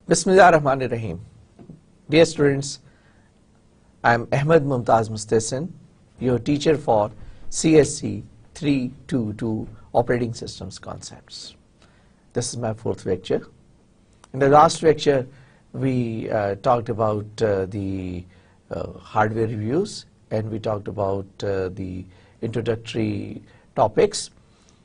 Bismillahirrahmanirrahim. Dear students, I am Ahmed Mumtaz Mustasin, your teacher for CSC322 Operating Systems Concepts. This is my fourth lecture. In the last lecture, we talked about the hardware reviews, and we talked about the introductory topics,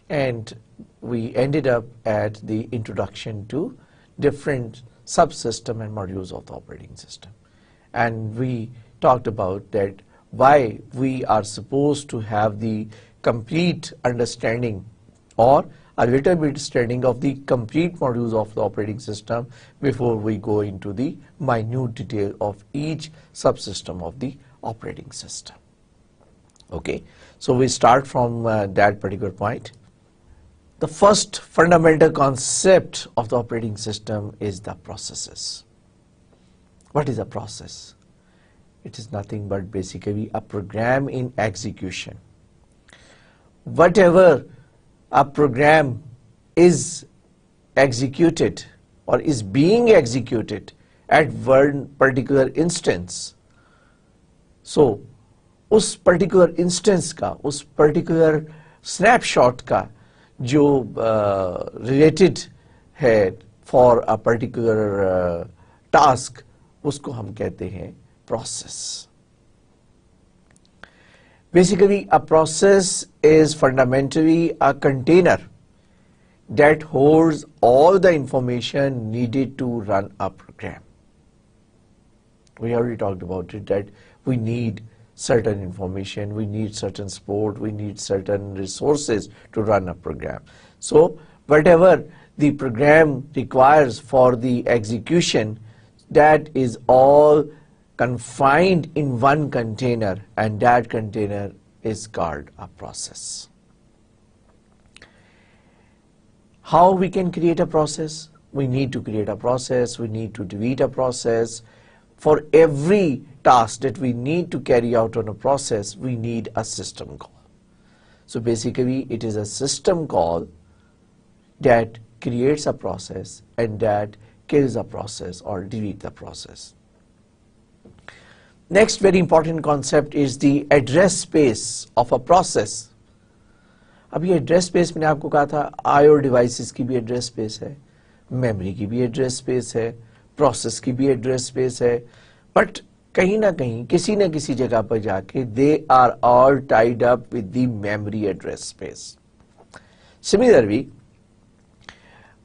and we ended up at the introduction to different subsystem and modules of the operating system. And we talked about that why we are supposed to have the complete understanding or a little bit understanding of the complete modules of the operating system before we go into the minute detail of each subsystem of the operating system. Okay, so we start from that particular point. The first fundamental concept of the operating system is the processes. What is a process? It is nothing but basically a program in execution. Whatever a program is executed or is being executed at one particular instance, so उस particular instance का, उस particular snapshot का जो related है for a particular task, उसको हम कहते हैं process. Basically, a process is fundamentally a container that holds all the information needed to run a program. We already talked about it, that we need certain information, we need certain support, we need certain resources to run a program. So whatever the program requires for the execution, that is all confined in one container, and that container is called a process. How we can create a process? We need to create a process, we need to delete a process. For every task that we need to carry out on a process, we need a system call. So basically, it is a system call that creates a process and that kills a process or deletes the process. Next very important concept is the address space of a process. अभी address space मैंने आपको कहा था I/O devices की भी address space है, memory की भी address space है, process की भी address space है, but कहीं ना कहीं किसी न किसी जगह पर जाके they are all tied up with the memory address space. Similarly,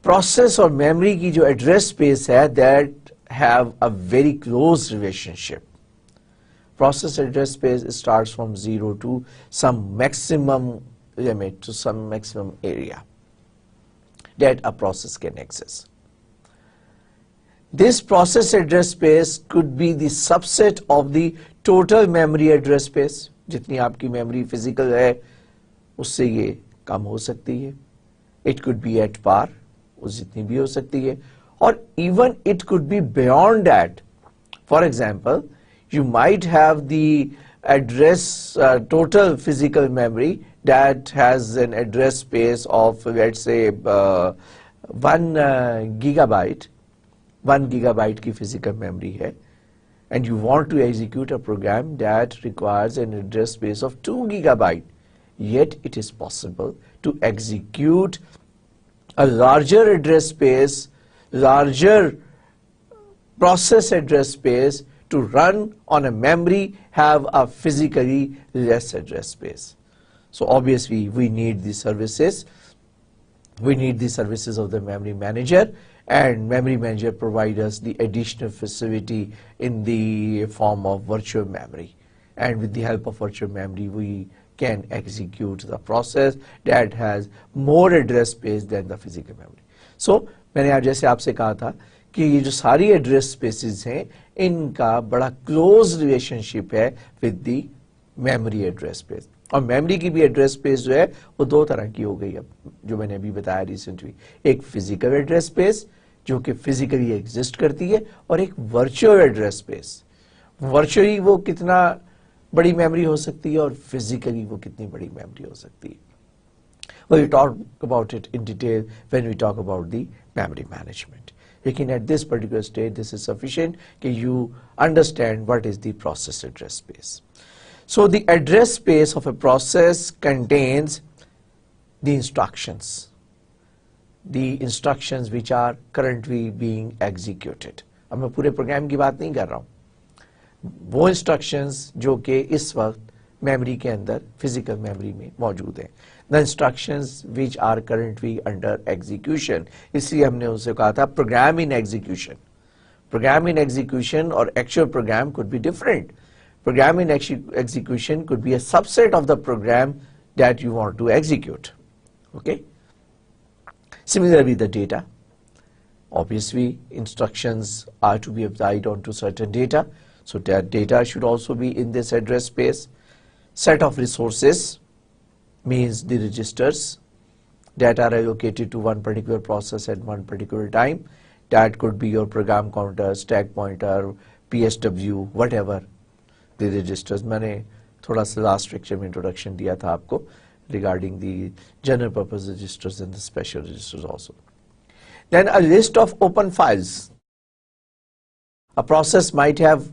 process और memory की जो address space है, that have a very close relationship. Process address space starts from 0 to some maximum limit, to some maximum area that a process can access. This process address space could be the subset of the total memory address space. जितनी आपकी memory physical है, उससे ये कम हो सकती है. It could be at par, उस जितनी भी हो सकती है. Or even it could be beyond that. For example, you might have the address total physical memory that has an address space of, let's say, 1 gigabyte. 1 gigabyte की physical memory है, and you want to execute a program that requires an address space of 2 gigabyte. Yet it is possible to execute a larger address space, larger process address space to run on a memory have a physically less address space. So obviously we need the services. We need the services of the memory manager, and memory manager provides us the additional facility in the form of virtual memory. And with the help of virtual memory, we can execute the process that has more address space than the physical memory. So मैंने आज जैसे आपसे कहा था कि ये जो सारी एड्रेस स्पेसेस हैं, इनका बड़ा क्लोज रिलेशनशिप है with the memory address space. और मेमोरी की भी एड्रेस स्पेस जो है वो दो तरह की हो गई अब, जो मैंने अभी बताया रिसेंटली. एक फिजिकल एड्रेस स्पेस जो कि फिजिकली एग्जिस्ट करती है, और एक वर्चुअल एड्रेस स्पेस. वर्चुअली वो कितना बड़ी मेमोरी हो सकती है और फिजिकली वो कितनी बड़ी मेमोरी हो सकती है. We'll talk about it in detail when we talk about the memory management. लेकिन at this particular stage this is sufficient कि you understand what is the process address space. So the address space of a process contains the instructions which are currently being executed. अब मैं पूरे programme की बात नहीं कर रहा हूँ, वो इंस्ट्रक्शंस जो कि इस वक्त मेमोरी के अंदर फिजिकल मेमोरी में मौजूद हैं, the instructions which are currently under execution. इसलिए हमने उसे कहा था program in execution. Program in execution और actual program could be different. Program in execution could be a subset of the program that you want to execute. Okay. Similarly, the data. Obviously, instructions are to be applied onto certain data, so that data should also be in this address space. Set of resources means the registers that are allocated to one particular process at one particular time. That could be your program counter, stack pointer, PSW, whatever the registers. मैंने थोड़ा सा last lecture में introduction दिया था आपको regarding the general purpose registers and the special registers also. Then a list of open files. A process might have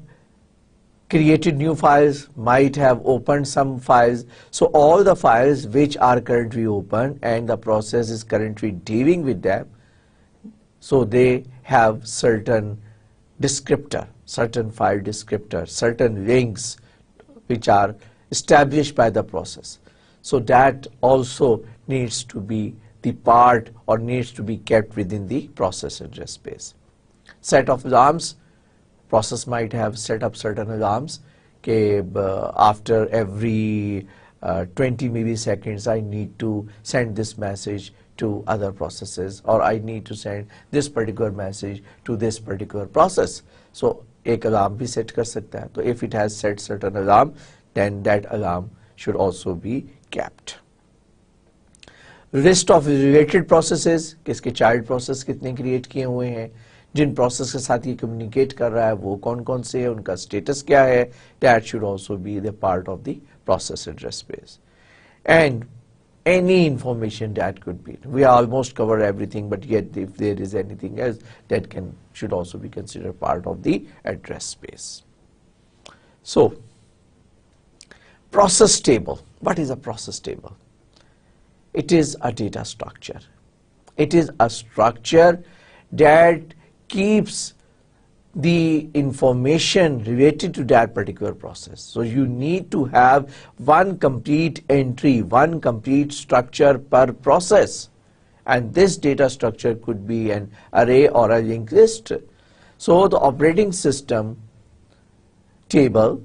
created new files, might have opened some files. So all the files which are currently open and the process is currently dealing with them, so they have certain descriptor, certain file descriptor, certain links which are established by the process. So that also needs to be the part or needs to be kept within the process address space. Set of alarms. Process might have set up certain alarms. Okay, after every 20 milliseconds I need to send this message to other processes, or I need to send this particular message to this particular process. So एक alarm भी set कर सकता है. So if it has set certain alarm, then that alarm should also be kept. List of related processes, किसके child process कितने create किए हुए हैं, जिन process के साथ ये communicate कर रहा है वो कौन कौन से हैं, उनका status क्या है, that should also be the part of the process address space. And any information that could be. We almost covered everything, but yet if there is anything else that should also be considered part of the address space. So, process table. What is a process table? It is a data structure. It is a structure that keeps the information related to that particular process. So you need to have one complete entry, one complete structure per process. And this data structure could be an array or a linked list. So the operating system table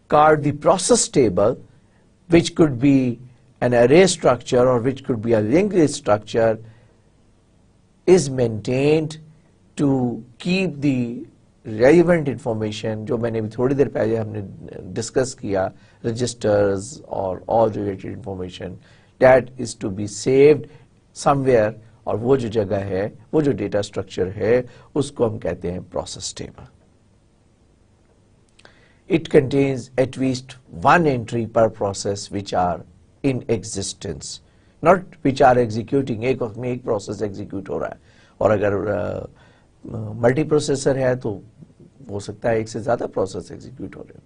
called the process table, which could be an array structure or which could be a linked list structure, is maintained to keep the relevant information, जो मैंने भी थोड़ी देर पहले हमने discuss किया, registers or all related information, that is to be saved somewhere, और वो जो जगह है, वो जो data structure है, उसको हम कहते हैं process table. It contains at least one entry per process which are in existence, not which are executing. एक वक्त में एक process execute हो रहा है, और अगर मल्टी प्रोसेसर है तो हो सकता है एक से ज़्यादा प्रोसेस एग्जीक्यूट हो रहे हो,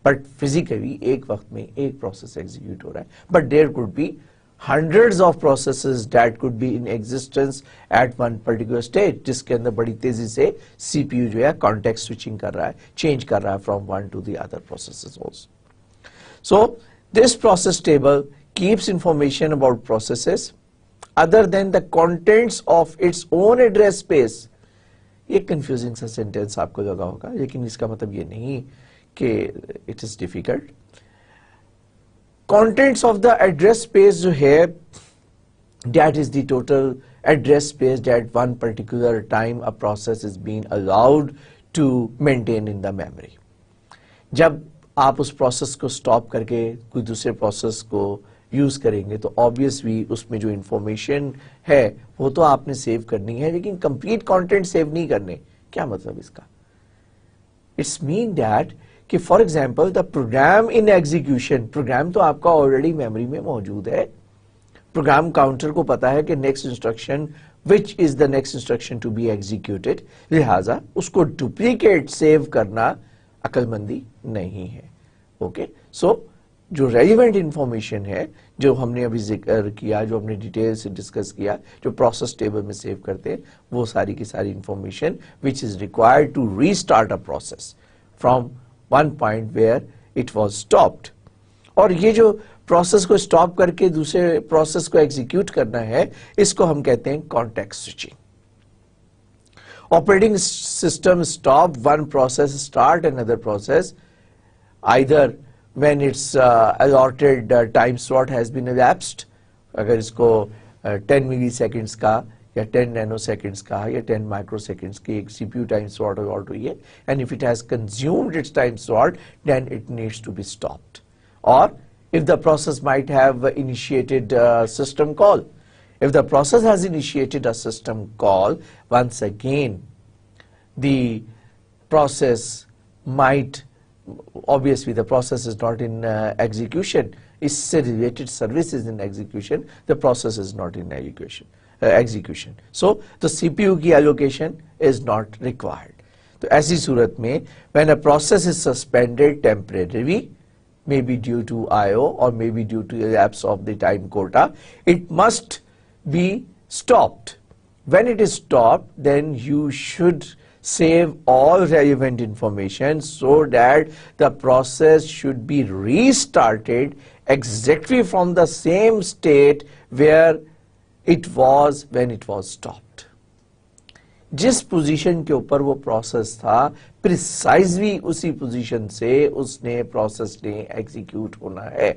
बट फिजिकली एक वक्त में एक प्रोसेस एग्जीक्यूट हो रहा है, but there could be hundreds of processes that could be in existence at one particular stage, जिसके अंदर बड़ी तेजी से CPU जो है context switching कर रहा है, change कर रहा है from one to the other processes also. So this process table keeps information about processes other than the contents of its own address space. ये confusing सा sentence आपको लगा होगा, लेकिन इसका मतलब ये नहीं कि it is difficult. Contents of the address space जो है, that is the total address space that one particular time a process is being allowed to maintain in the memory. जब आप उस process को stop करके कोई दूसरे process को यूज करेंगे तो ऑब्वियसली उसमें जो इंफॉर्मेशन है वो तो आपने सेव करनी है, लेकिन कंप्लीट कंटेंट सेव नहीं करने. क्या मतलब इसका? इट्स मीन दैट कि for example the program in execution, program तो आपका ऑलरेडी मेमोरी में मौजूद है, प्रोग्राम काउंटर को पता है कि next instruction which is the next instruction to be executed, लिहाजा उसको डुप्लीकेट सेव करना अक्लमंदी नहीं है। ओके, सो जो रेलिवेंट इंफॉर्मेशन है, जो हमने अभी जिक्र किया, जो हमने डिटेल से डिस्कस किया, जो प्रोसेस टेबल में सेव करते हैं, वो सारी की सारी information which is required to restart a process from one point where it was stopped. और ये जो प्रोसेस को स्टॉप करके दूसरे प्रोसेस को एग्जीक्यूट करना है, इसको हम कहते हैं context switching. Operating system stop one process, start another process either when its allotted time slot has been elapsed, अगर इसको 10 milliseconds का या 10 nanoseconds का या 10 microseconds की एक CPU time slot allot हुई है, and if it has consumed its time slot, then it needs to be stopped. Or if the process might have initiated a system call, if the process has initiated a system call, once again the process might, obviously the process is not in execution, इससे related service is in execution, the process is not in execution. So the CPU की allocation is not required. तो ऐसी सूरत में when a process is suspended temporarily, maybe due to I/O or maybe due to elapse of the time quota, it must be stopped. When it is stopped, then you should save all relevant information so that the process should be restarted exactly from the same state where it was when it was stopped. जिस position के ऊपर वो process था, precisely उसी position से उसने process ने execute होना है।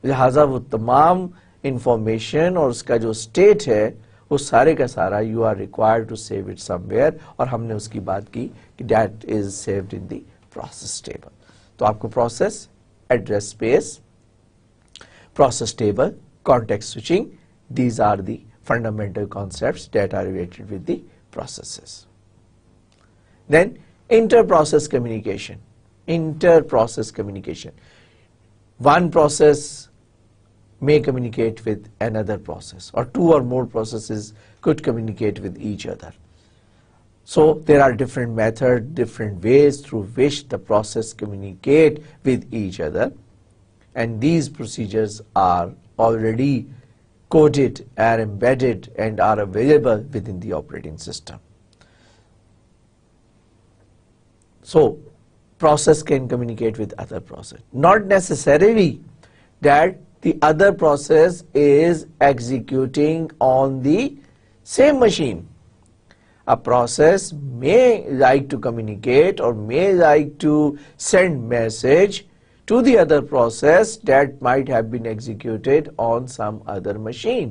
लिहाजा वो तमाम इंफॉर्मेशन और उसका जो स्टेट है, वो सारे का सारा you are required to save it somewhere, और हमने उसकी बात की कि that is saved in the process table. तो आपको process, address space, process table, context switching, these are the fundamental concepts that are related with the processes. Then interprocess communication. Interprocess communication. One process may communicate with another process, or two or more processes could communicate with each other. So there are different methods, different ways through which the process communicate with each other, and these procedures are already coded, are embedded, and are available within the operating system. So process can communicate with other process. Not necessarily that the other process is executing on the same machine. A process may like to communicate or may like to send message to the other process that might have been executed on some other machine.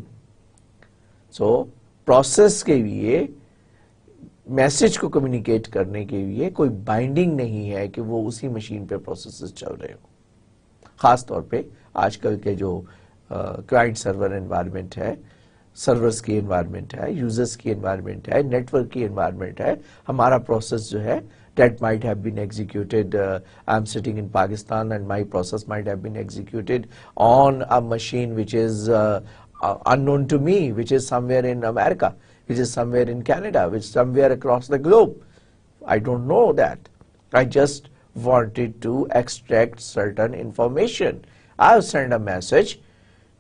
So process के लिए message को communicate करने के लिए कोई binding नहीं है कि वो उसी मशीन पे प्रोसेसेस चल रहे हो। खास तौर पे आजकल के जो क्लाइंट सर्वर एनवायरनमेंट है, सर्वर्स की एनवायरनमेंट है, यूजर्स की एनवायरनमेंट है, नेटवर्क की एनवायरनमेंट है, हमारा प्रोसेस जो है that might have been executed, I'm sitting in Pakistan and my process might have been executed on a machine which is unknown to me, which is somewhere in America, which is somewhere in Canada, which is somewhere across the globe. I don't know that. I just wanted to extract certain information. I'll send a message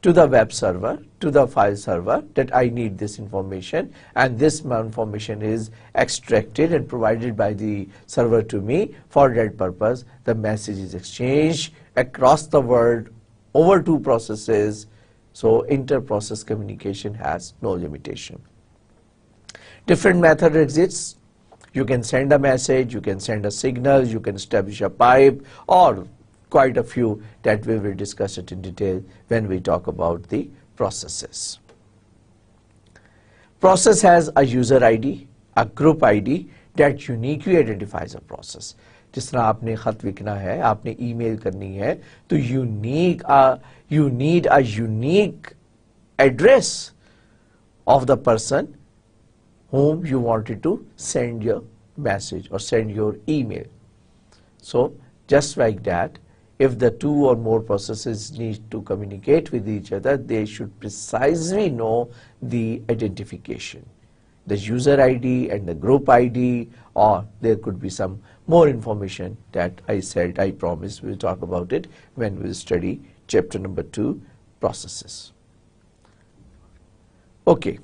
to the web server, to the file server, that I need this information, and this information is extracted and provided by the server to me. For that purpose, the message is exchanged across the world over two processes. So inter-process communication has no limitation. Different method exists. You can send a message, you can send a signal, you can establish a pipe, or quite a few that we will discuss it in detail when we talk about the processes. Process has a user ID, a group ID that uniquely identifies a process. जिस तरह आपने खत लिखना है, आपने email करनी है, तो you need a unique address of the person whom you wanted to send your message or send your email. So just like that, if the two or more processes need to communicate with each other, they should precisely know the identification, the user ID and the group ID, or there could be some more information that I promise we'll talk about it when we'll study chapter number 2, processes. Okay,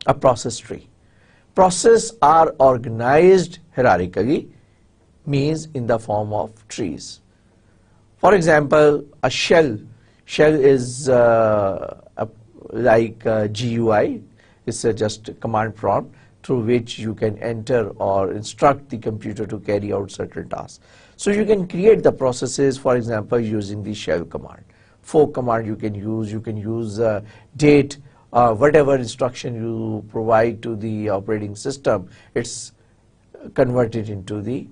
a process tree. Processes are organized hierarchically, means in the form of trees. For example, a shell is like GUI. It's just a command prompt through which you can enter or instruct the computer to carry out certain tasks. So you can create the processes, for example, using the shell command. Fork command you can use date, whatever instruction you provide to the operating system, it's converted into the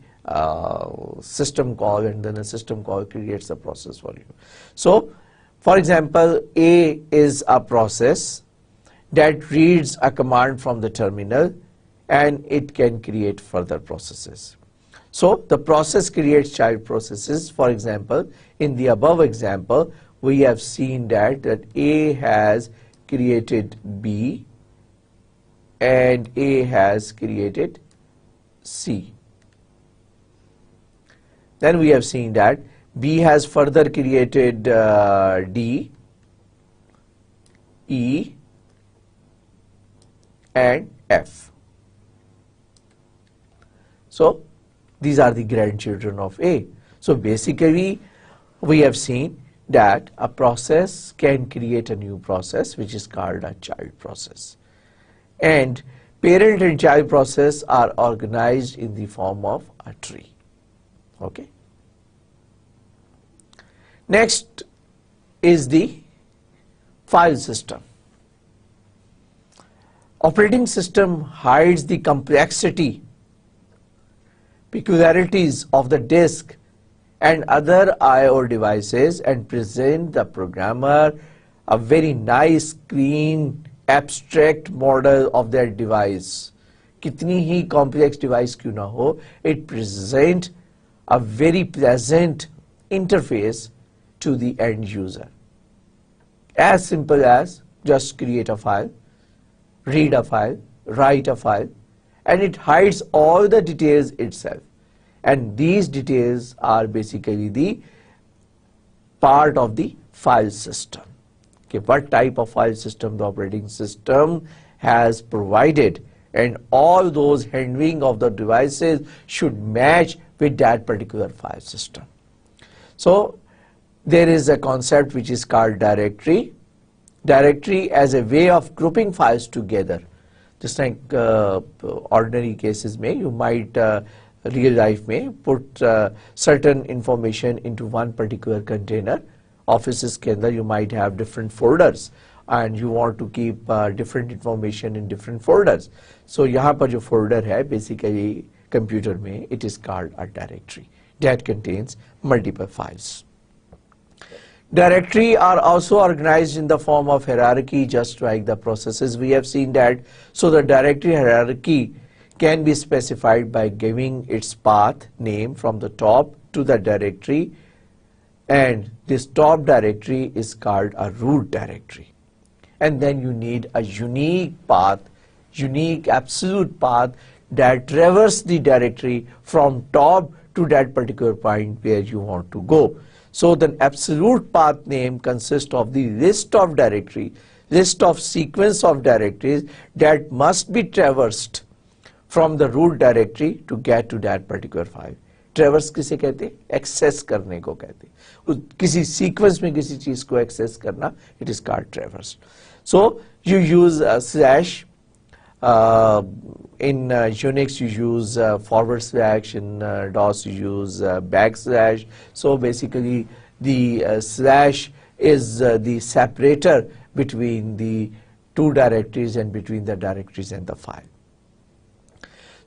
system call, and then a system call creates the process for you. So, for example, A is a process that reads a command from the terminal and it can create further processes. So, the process creates child processes. For example, in the above example, we have seen that A has created B and A has created C. Then we have seen that B has further created D, E and F. So these are the grandchildren of A. So basically we have seen that a process can create a new process which is called a child process. And parent and child process are organized in the form of a tree. Okay. Next is the file system. Operating system hides the complexity, peculiarities of the disk and other I/O devices and present the programmer a very nice, clean, abstract model of that device. Kitni hi complex device kyun na ho, it presents a very pleasant interface to the end user. As simple as just create a file, read a file, write a file, and it hides all the details itself. And these details are basically the part of the file system. Okay, what type of file system the operating system has provided, and all those handling of the devices should match with that particular file system. So there is a concept which is called directory. Directory as a way of grouping files together. Just like ordinary cases may, you might real life may put certain information into one particular container. Offices ke andar you might have different folders and you want to keep different information in different folders. So yahan par jo folder hai basically computer mein, it is called a directory that contains multiple files. Directory are also organized in the form of hierarchy, just like the processes we have seen that. So the directory hierarchy can be specified by giving its path name from the top to the directory, and this top directory is called a root directory. And then you need a unique path, unique absolute path that traverses the directory from top to that particular point where you want to go. So the absolute path name consists of the list of directory, list of sequence of directories that must be traversed from the root directory to get to that particular file. Traverse किसे कहते हैं? Access करने को कहते हैं. किसी sequence में किसी चीज को access करना, it is called traverse. So you use slash. In UNIX you use forward slash, in DOS you use backslash. So basically the slash is the separator between the two directories and between the directories and the file.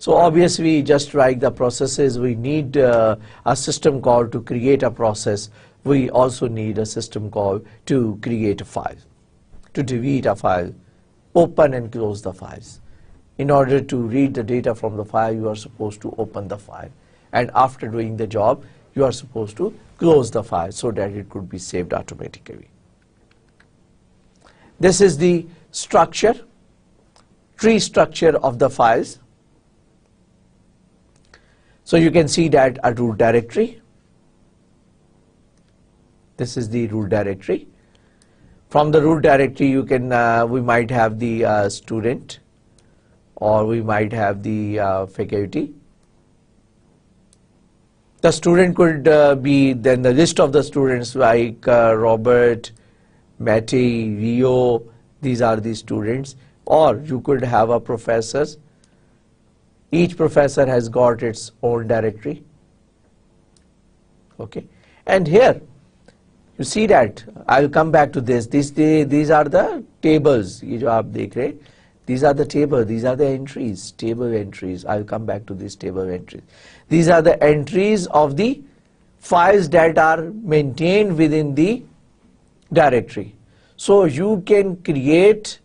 So obviously, just like the processes, we need a system call to create a process. We also need a system call to create a file, to delete a file, open and close the files. In order to read the data from the file, you are supposed to open the file. And after doing the job, you are supposed to close the file so that it could be saved automatically. This is the structure, tree structure of the files. So you can see that a root directory. This is the root directory. From the root directory, you can we might have the student, or we might have the faculty. The student could be then the list of the students like Robert, Matty, Rio. These are the students. Or you could have a professors. Each professor has got its own directory. Okay, and here you see that I will come back to this. These are the tables. ये जो आप देख रहे, these are the table. These are the entries. Table entries. I will come back to these table entries. These are the entries of the files that are maintained within the directory. So you can create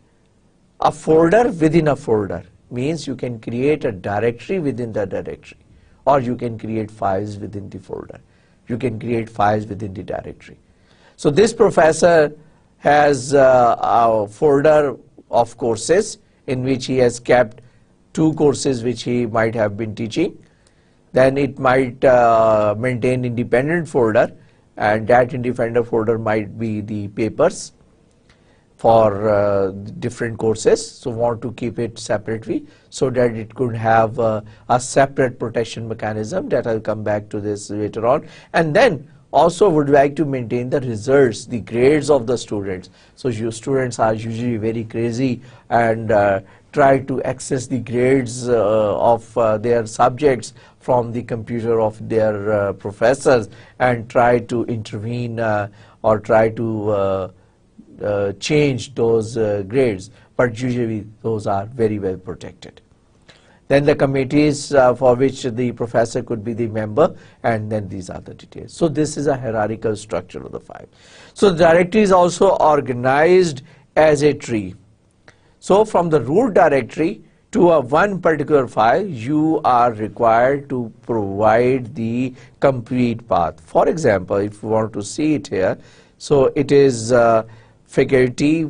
a folder within a folder. Means you can create a directory within the directory, or you can create files within the folder. You can create files within the directory. So this professor has a folder of courses in which he has kept 2 courses which he might have been teaching. Then it might maintain independent folder, and that independent folder might be the papers for different courses. So want to keep it separately so that it could have a separate protection mechanism. That I'll come back to this later on. And then also would like to maintain the results, the grades of the students. So you students are usually very crazy and try to access the grades of their subjects from the computer of their professors and try to intervene or try to change those grades, but usually those are very well protected. Then the committees for which the professor could be the member, and then these are the details. So this is a hierarchical structure of the file. So the directory is also organized as a tree. So from the root directory to a one particular file, you are required to provide the complete path. For example, if you want to see it here, so it is faculty,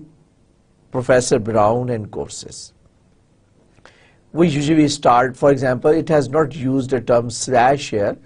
Professor Brown, and courses. We usually start, for example, it has not used the term slash here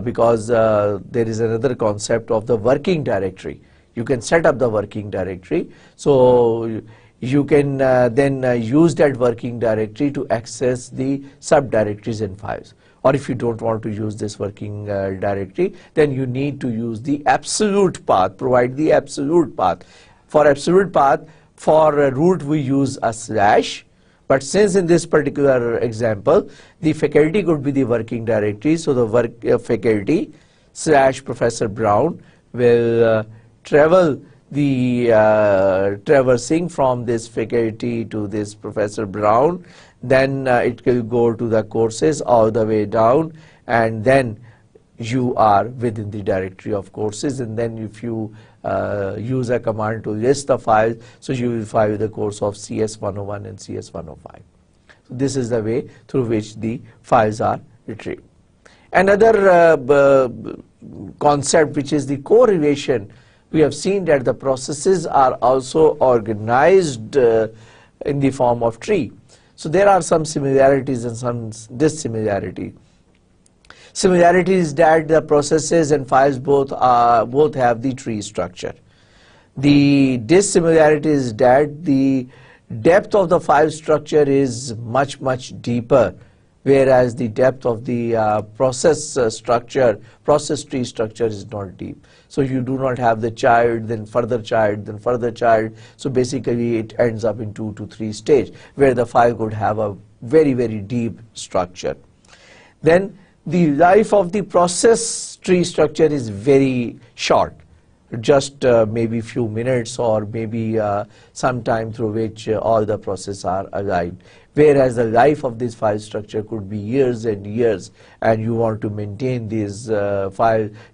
because there is another concept of the working directory. You can set up the working directory. So you can then use that working directory to access the subdirectories and files. Or if you don't want to use this working directory, then you need to use the absolute path, provide the absolute path. For absolute path, for root we use a slash, but since in this particular example, the faculty could be the working directory, so the faculty / Professor Brown will travel the traversing from this faculty to this Professor Brown, then it will go to the courses all the way down, and then you are within the directory of courses. And then if you use a command to list the files, so you will find the course of CS101 and CS105. So this is the way through which the files are retrieved. Another concept, which is the correlation, we have seen that the processes are also organized in the form of tree. So there are some similarities and some dissimilarities. Similarity is that the processes and files both have the tree structure. The dissimilarity is that the depth of the file structure is much deeper, whereas the depth of the process tree structure is not deep. So you do not have the child, then further child, then further child. So basically it ends up in 2 to 3 stage, where the file could have a very deep structure. Then the life of the process tree structure is very short, just maybe few minutes or maybe some time through which all the processes are alive. Whereas the life of this file structure could be years and years, and you want to maintain these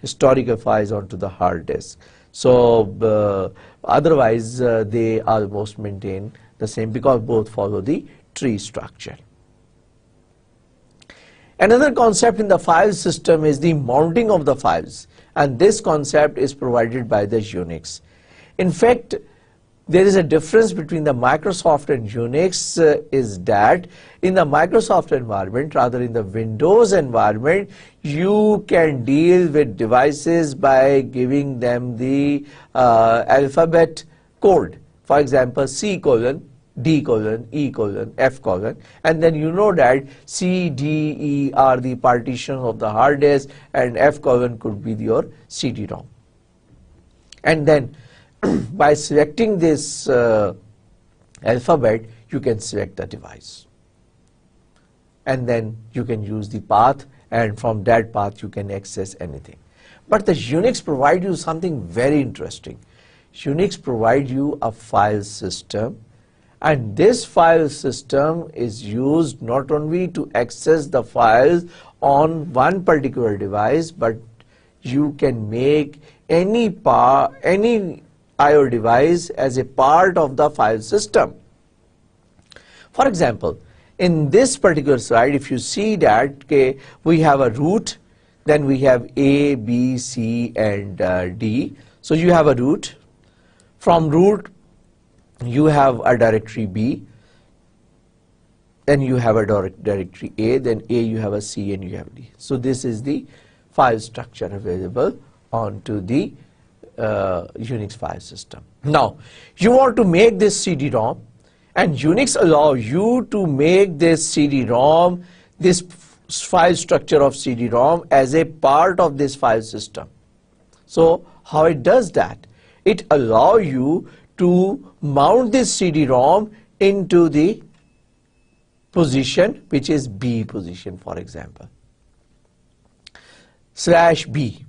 historical files onto the hard disk. So otherwise they almost maintain the same, because both follow the tree structure. Another concept in the file system is the mounting of the files, and this concept is provided by the UNIX. In fact, there is a difference between the Microsoft and Unix is that in the Microsoft environment, rather in the Windows environment, you can deal with devices by giving them the alphabet code. For example, C colon, D colon, E colon, F colon, and then you know that C, D, E are the partitions of the hard disk, and F colon could be your CD-ROM. And then by selecting this alphabet, you can select the device. And then you can use the path, and from that path you can access anything. But the Unix provides you something very interesting. Unix provides you a file system, and this file system is used not only to access the files on one particular device, but you can make any I/O device as a part of the file system. For example, in this particular slide, if you see that we have a root, then we have A, B, C, and D. So you have a root. From root, you have a directory B, then you have a directory A, then A you have a C, and you have D. So this is the file structure available onto the Unix file system. Now, you want to make this CD-ROM, and Unix allows you to make this CD-ROM, this file structure of CD-ROM, as a part of this file system. So how it does that? It allows you to mount this CD-ROM into the position which is B position, for example. /B,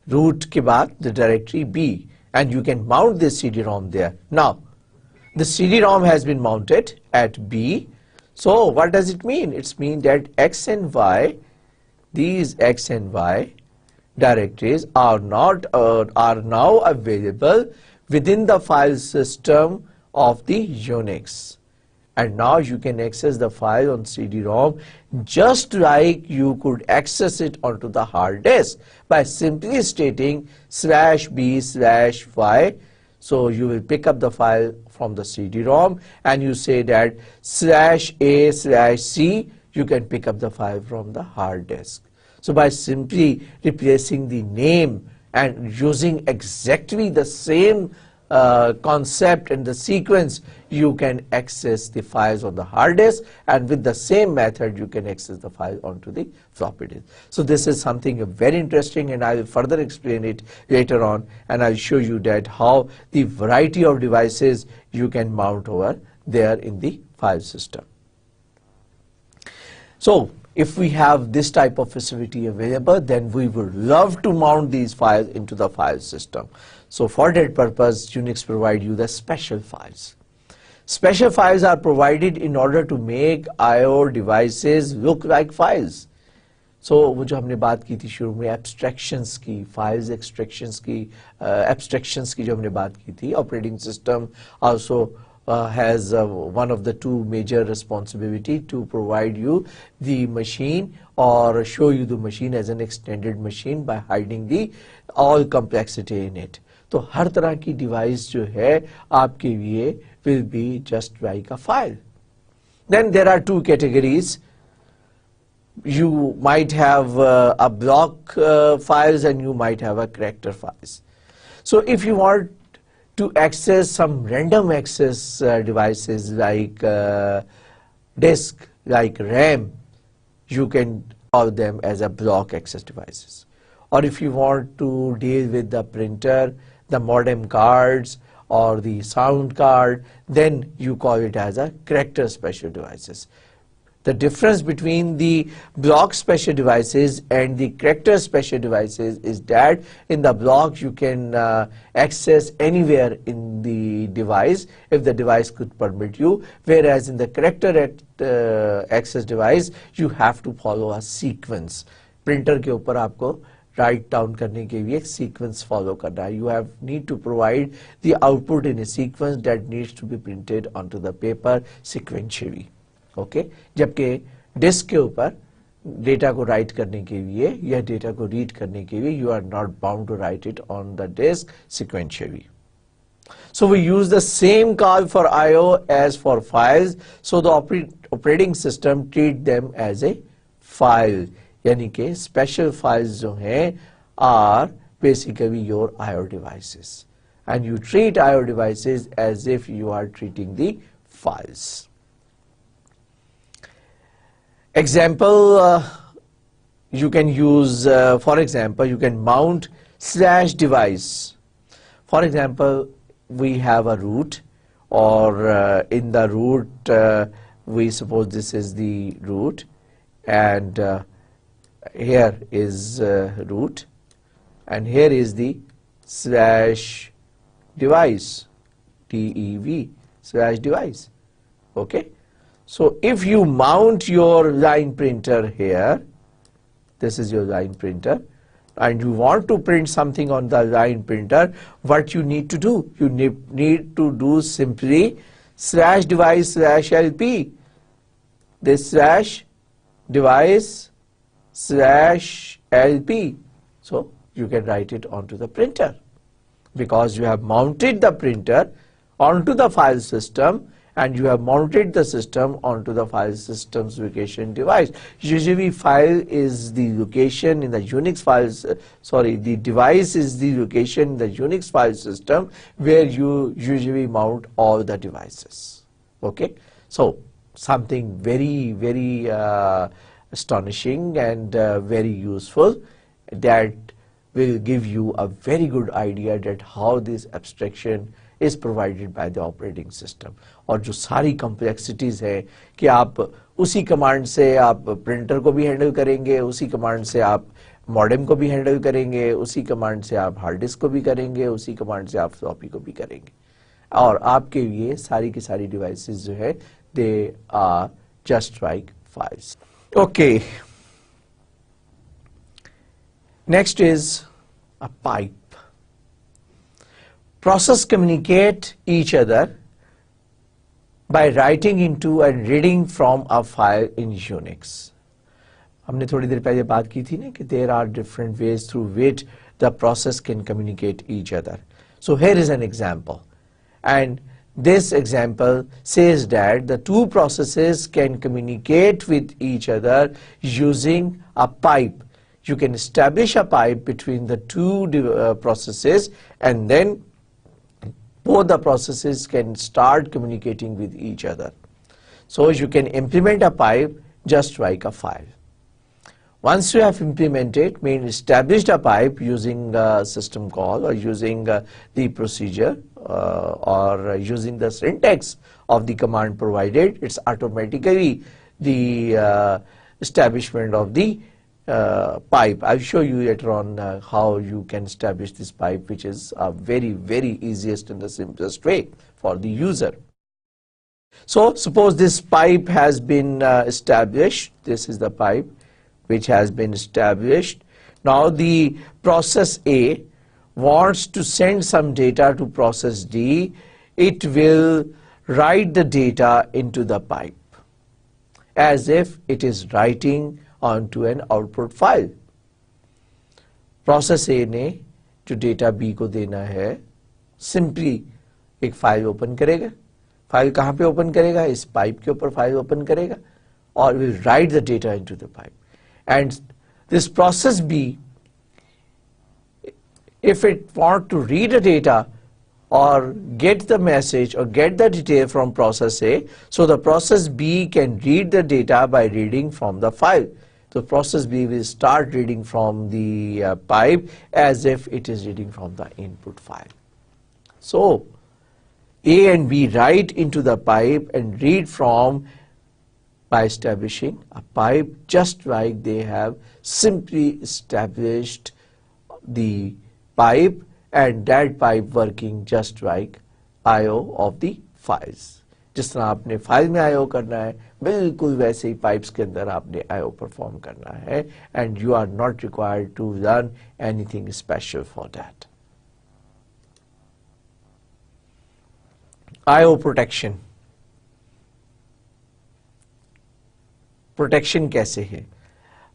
root के बाद the directory B, and you can mount this CD-ROM there. Now, the CD-ROM has been mounted at B. So what does it mean? It means that X and Y, these X and Y directories are now available within the file system of the Unix. And now you can access the file on CD-ROM just like you could access it onto the hard disk by simply stating /B/Y. So you will pick up the file from the CD-ROM, and you say that /A/C, you can pick up the file from the hard disk. So by simply replacing the name and using exactly the same concept and the sequence, you can access the files on the hard disk, and with the same method you can access the file onto the floppy disk. So this is something very interesting, and I will further explain it later on, and I'll show you that how the variety of devices you can mount over there in the file system. So if we have this type of facility available, then we would love to mount these files into the file system. So for that purpose, Unix provides you the special files. Special files are provided in order to make I/O devices look like files. So वो जो हमने बात की थी शुरू में abstractions की, files extractions की, abstractions की जो हमने बात की थी, operating system also has one of the two major responsibility to provide you the machine or show you the machine as an extended machine by hiding the all complexity in it. तो हर तरह की device जो है आपके लिए will be just like a file. Then there are two categories. You might have a block files, and you might have a character files. So if you want to access some random access devices like disk, like RAM, you can call them as a block access devices. Or if you want to deal with the printer, the modem cards, or the sound card, then you call it as a character special devices. The difference between the block special devices and the character special devices is that in the block you can access anywhere in the device if the device could permit you, whereas in the character access device you have to follow a sequence. Printer के ऊपर आपको write down करने के लिए एक sequence follow करना है. You need to provide the output in a sequence that needs to be printed onto the paper sequentially. Okay? जबकि disk के ऊपर डेटा को राइट करने के लिए या डेटा को रीड करने के लिए, you are not bound to write it on the disk sequentially. So we use the same call for I/O as for files. So the operating system treat them as a file. यानी कि special files जो हैं are basically your I/O devices, and you treat I/O devices as if you are treating the files. Example, you can use, for example, you can mount slash device. For example, we have a root, or in the root, we suppose this is the root, and here is root, and here is the slash device, DEV, slash device. Okay. So if you mount your line printer here, this is your line printer, and you want to print something on the line printer, what you need to do? You need to do simply slash device slash LP. This slash device slash LP. So you can write it onto the printer, because you have mounted the printer onto the file system, and you have mounted the system onto the file system's location device. Usually file is the location in the Unix files, the device is the location in the Unix file system where you usually mount all the devices. Okay, so something very, very astonishing and very useful, that will give you a very good idea that how this abstraction is provided by the operating system. और जो सारी complexities है कि आप उसी command से आप printer को भी हैंडल करेंगे, उसी कमांड से आप मॉडेम को भी हैंडल करेंगे, उसी कमांड से आप हार्ड डिस्क को भी करेंगे, उसी कमांड से आप फ्लॉपी को भी करेंगे, और आपके लिए सारी की सारी डिवाइसेस जो है they are just like files. Okay, next is a pipe. Process communicate each other by writing into and reading from a file in Unix. हमने थोड़ी देर पहले बात की थी ना कि there are different ways through which the process can communicate each other. So here is an example, and this example says that the two processes can communicate with each other using a pipe. You can establish a pipe between the two processes, and then both the processes can start communicating with each other. So you can implement a pipe just like a file. Once you have implemented, established a pipe using a system call, or using the procedure, or using the syntax of the command provided, it's automatically the establishment of the pipe. I'll show you later on how you can establish this pipe, which is a very, very easiest and the simplest way for the user. So suppose this pipe has been established. This is the pipe which has been established. Now the process A wants to send some data to process D. It will write the data into the pipe as if it is writing onto an output file. Process A ने जो data B को देना है, simply एक file open करेगा. File कहाँ पे open करेगा? इस पाइप के ऊपर फाइल ओपन करेगा, और will write the data into the pipe. And this process B, if it want to read the data or get the message or get the detail from process A, so the process B can read the data by reading from the file. So process B will start reading from the pipe as if it is reading from the input file. So A and B write into the pipe and read from by establishing a pipe, just like they have simply established the pipe, and that pipe working just like I/O of the files. जिस तरह आपने file में I/O करना है, बिल्कुल वैसे ही pipes के अंदर आपने I/O परफॉर्म करना है, and you are not required to learn anything special for that. I/O protection. Protection कैसे है?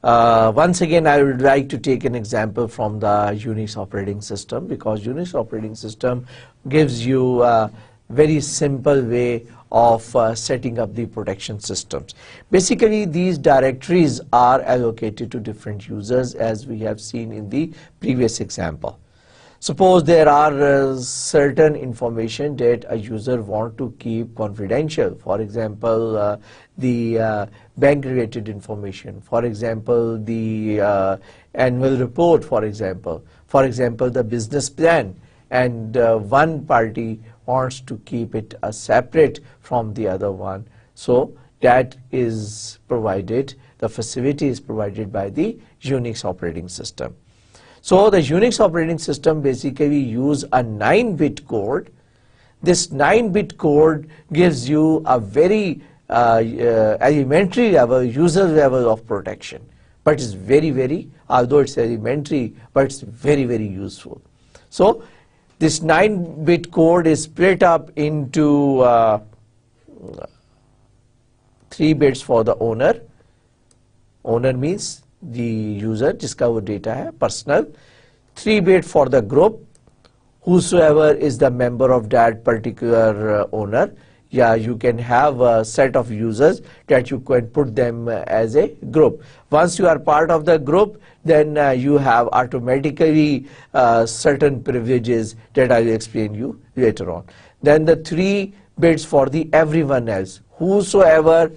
Once again, I would like to take an example from the Unix operating system, because Unix operating system gives you a very simple way of setting up the protection systems. Basically, these directories are allocated to different users, as we have seen in the previous example. Suppose there are certain information that a user want to keep confidential. For example, the bank related information. For example, the annual report, for example, the business plan, and one party wants to keep it separate from the other one. So that is provided, the facility is provided by the Unix operating system. So the Unix operating system basically use a 9-bit code. This 9-bit code gives you a very elementary level, user level of protection. But it's very, although it's elementary, but it's very useful. So this 9-bit code is split up into 3 bits for the owner. Owner means the user जिसका वो data है, personal. 3 bit for the group, whosoever is the member of that particular owner. Yeah, you can have a set of users that you can put them as a group. Once you are part of the group, then you have automatically certain privileges that I will explain you later on. Then the 3 bits for the everyone else, whosoever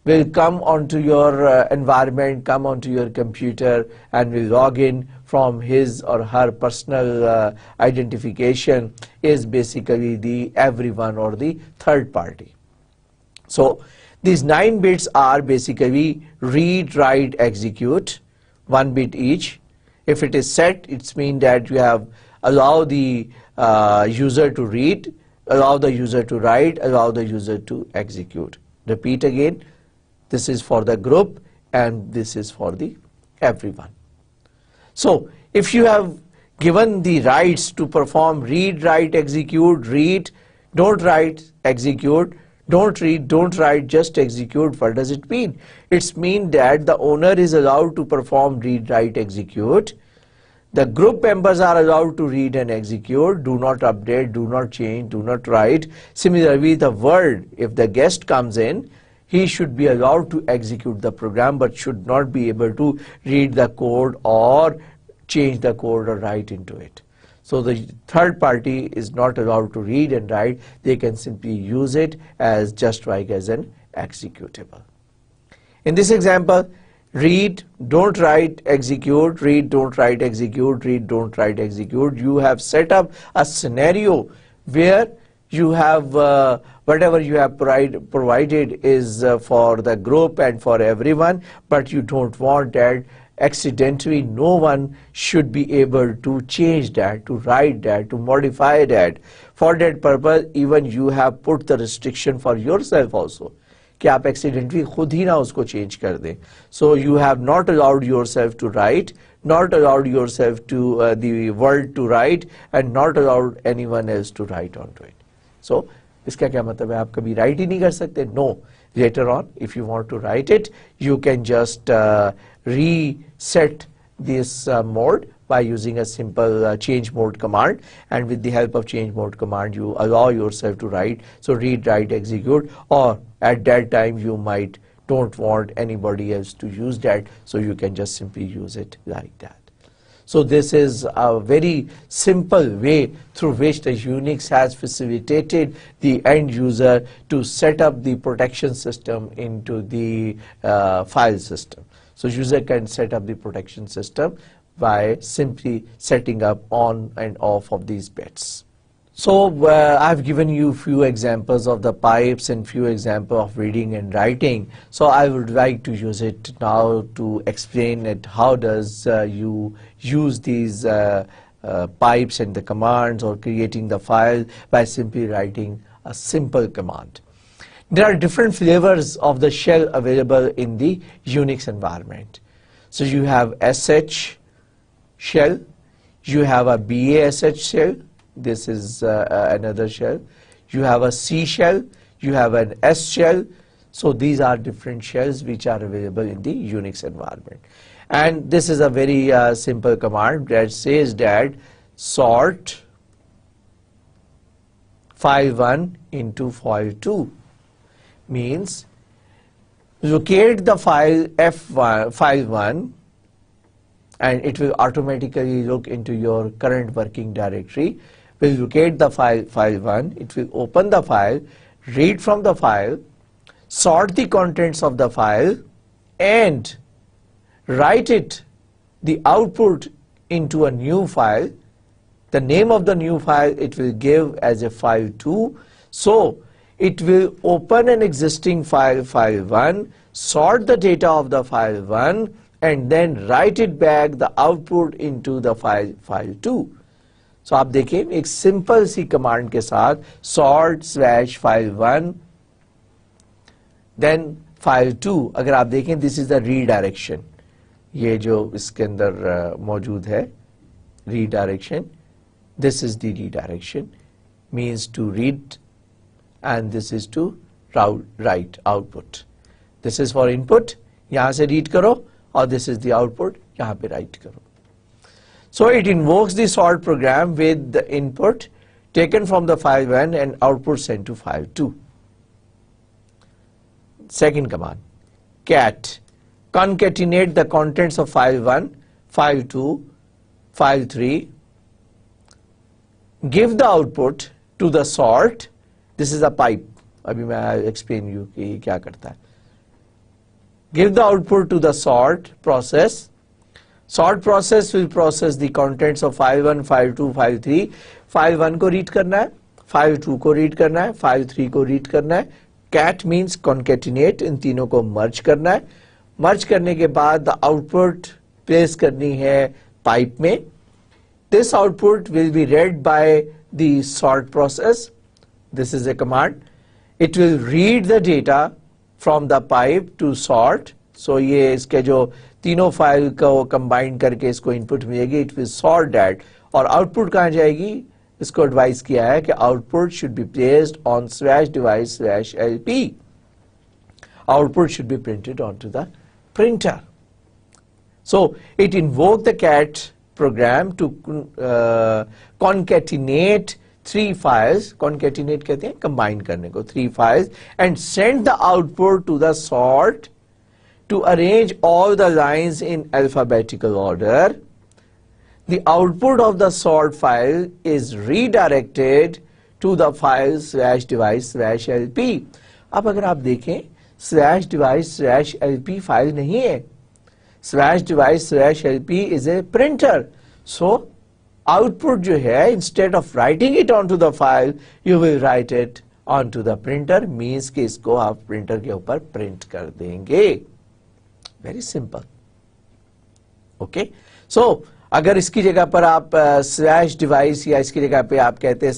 will come onto your environment, come onto your computer and will log in from his or her personal identification, is basically the everyone or the third party. So these 9 bits are basically read, write, execute, 1 bit each. If it is set, it means that you have allow the user to read, allow the user to write, allow the user to execute. Repeat again. This is for the group and this is for the everyone. So if you have given the rights to perform read, write, execute, read, don't write, execute, don't read, don't write, just execute, what does it mean? It means that the owner is allowed to perform read, write, execute. The group members are allowed to read and execute, do not update, do not change, do not write. Similarly, the word, if the guest comes in, he should be allowed to execute the program but should not be able to read the code or change the code or write into it. So the third party is not allowed to read and write. They can simply use it as just like as an executable. In this example, read, don't write, execute, read, don't write, execute, read, don't write, execute. You have set up a scenario where you have whatever you have provided is for the group and for everyone, but you don't want that accidentally no one should be able to change that, to write that, to modify that. For that purpose, even you have put the restriction for yourself also, कि आप accidentally खुद ही ना उसको change कर दें. So you have not allowed yourself to write, not allowed yourself to the word to write, and not allowed anyone else to write onto it. So इसका क्या मतलब है, आप कभी write ही नहीं कर सकते? No. Later on, if you want to write it, you can just reset this mode by using a simple change mode command, and with the help of change mode command you allow yourself to write. So read, write, execute, or at that time you might don't want anybody else to use that, so you can just simply use it like that. So this is a very simple way through which the Unix has facilitated the end user to set up the protection system into the file system. So user can set up the protection system by simply setting up on and off of these bits. So I've given you few examples of the pipes and few examples of reading and writing. So I would like to use it now to explain it. How does you use these pipes and the commands or creating the file by simply writing a simple command. There are different flavors of the shell available in the Unix environment. So you have SH shell, you have a BASH shell, this is another shell, you have a C shell, you have an S shell, So these are different shells which are available in the Unix environment. And this is a very simple command that says that sort file 1 into file 2 means locate the file F1, file 1, and it will automatically look into your current working directory. Will locate the file 1, it will open the file, read from the file, sort the contents of the file, and write it, the output, into a new file. The name of the new file it will give as a file 2. So it will open an existing file, file 1, sort the data of the file 1, and then write it back, the output, into the file, file 2. So आप देखें एक simple सी command के साथ sort / file 1 then file 2. अगर आप देखें this is the redirection, ये जो इसके अंदर मौजूद है redirection, this is the redirection, means to read, and this is to write output. This is for input, यहाँ से read करो, और this is the output, यहाँ पे write करो. So it invokes the sort program with the input taken from the file 1 and output sent to file 2. Second command, cat, concatenate the contents of file 1, file 2, file 3, give the output to the sort. This is a pipe. अभी मैं I'll explain you कि ये क्या करता है. Give the output to the sort process. Sort process will process the contents of file 1, file 2, file 3. File 1 को read करना है, file 2 को read करना है, file 3 को read करना है. Cat means concatenate, इन तीनों को merge करना है. Merge करने के बाद the output place करनी है pipe में. This output will be read by the sort process. This is a command. It will read the data from the pipe to sort. So ये इसके जो तीनों फाइल को कंबाइन करके इसको इनपुट मिलेगी, it will sort that. और output कहाँ जाएगी, इसको एडवाइस किया है कि output should be placed on /device/lp. Output should be printed onto the printer. So it invoked the cat program to concatenate 3 files. Concatenate कहते हैं combine करने को, 3 files, and send the output to the sort to arrange all the lines in alphabetical order. The output of the sort file is redirected to the file /device/lp. अब अगर आप देखें /device/lp file नहीं है, /device/lp is a printer. So output जो है, instead of writing it onto the file, you will write it onto the printer, means कि इसको आप printer के ऊपर print कर देंगे. Very simple. Okay. So अगर इसकी जगह पर आप /device या इसकी जगह पे आप कहते हैं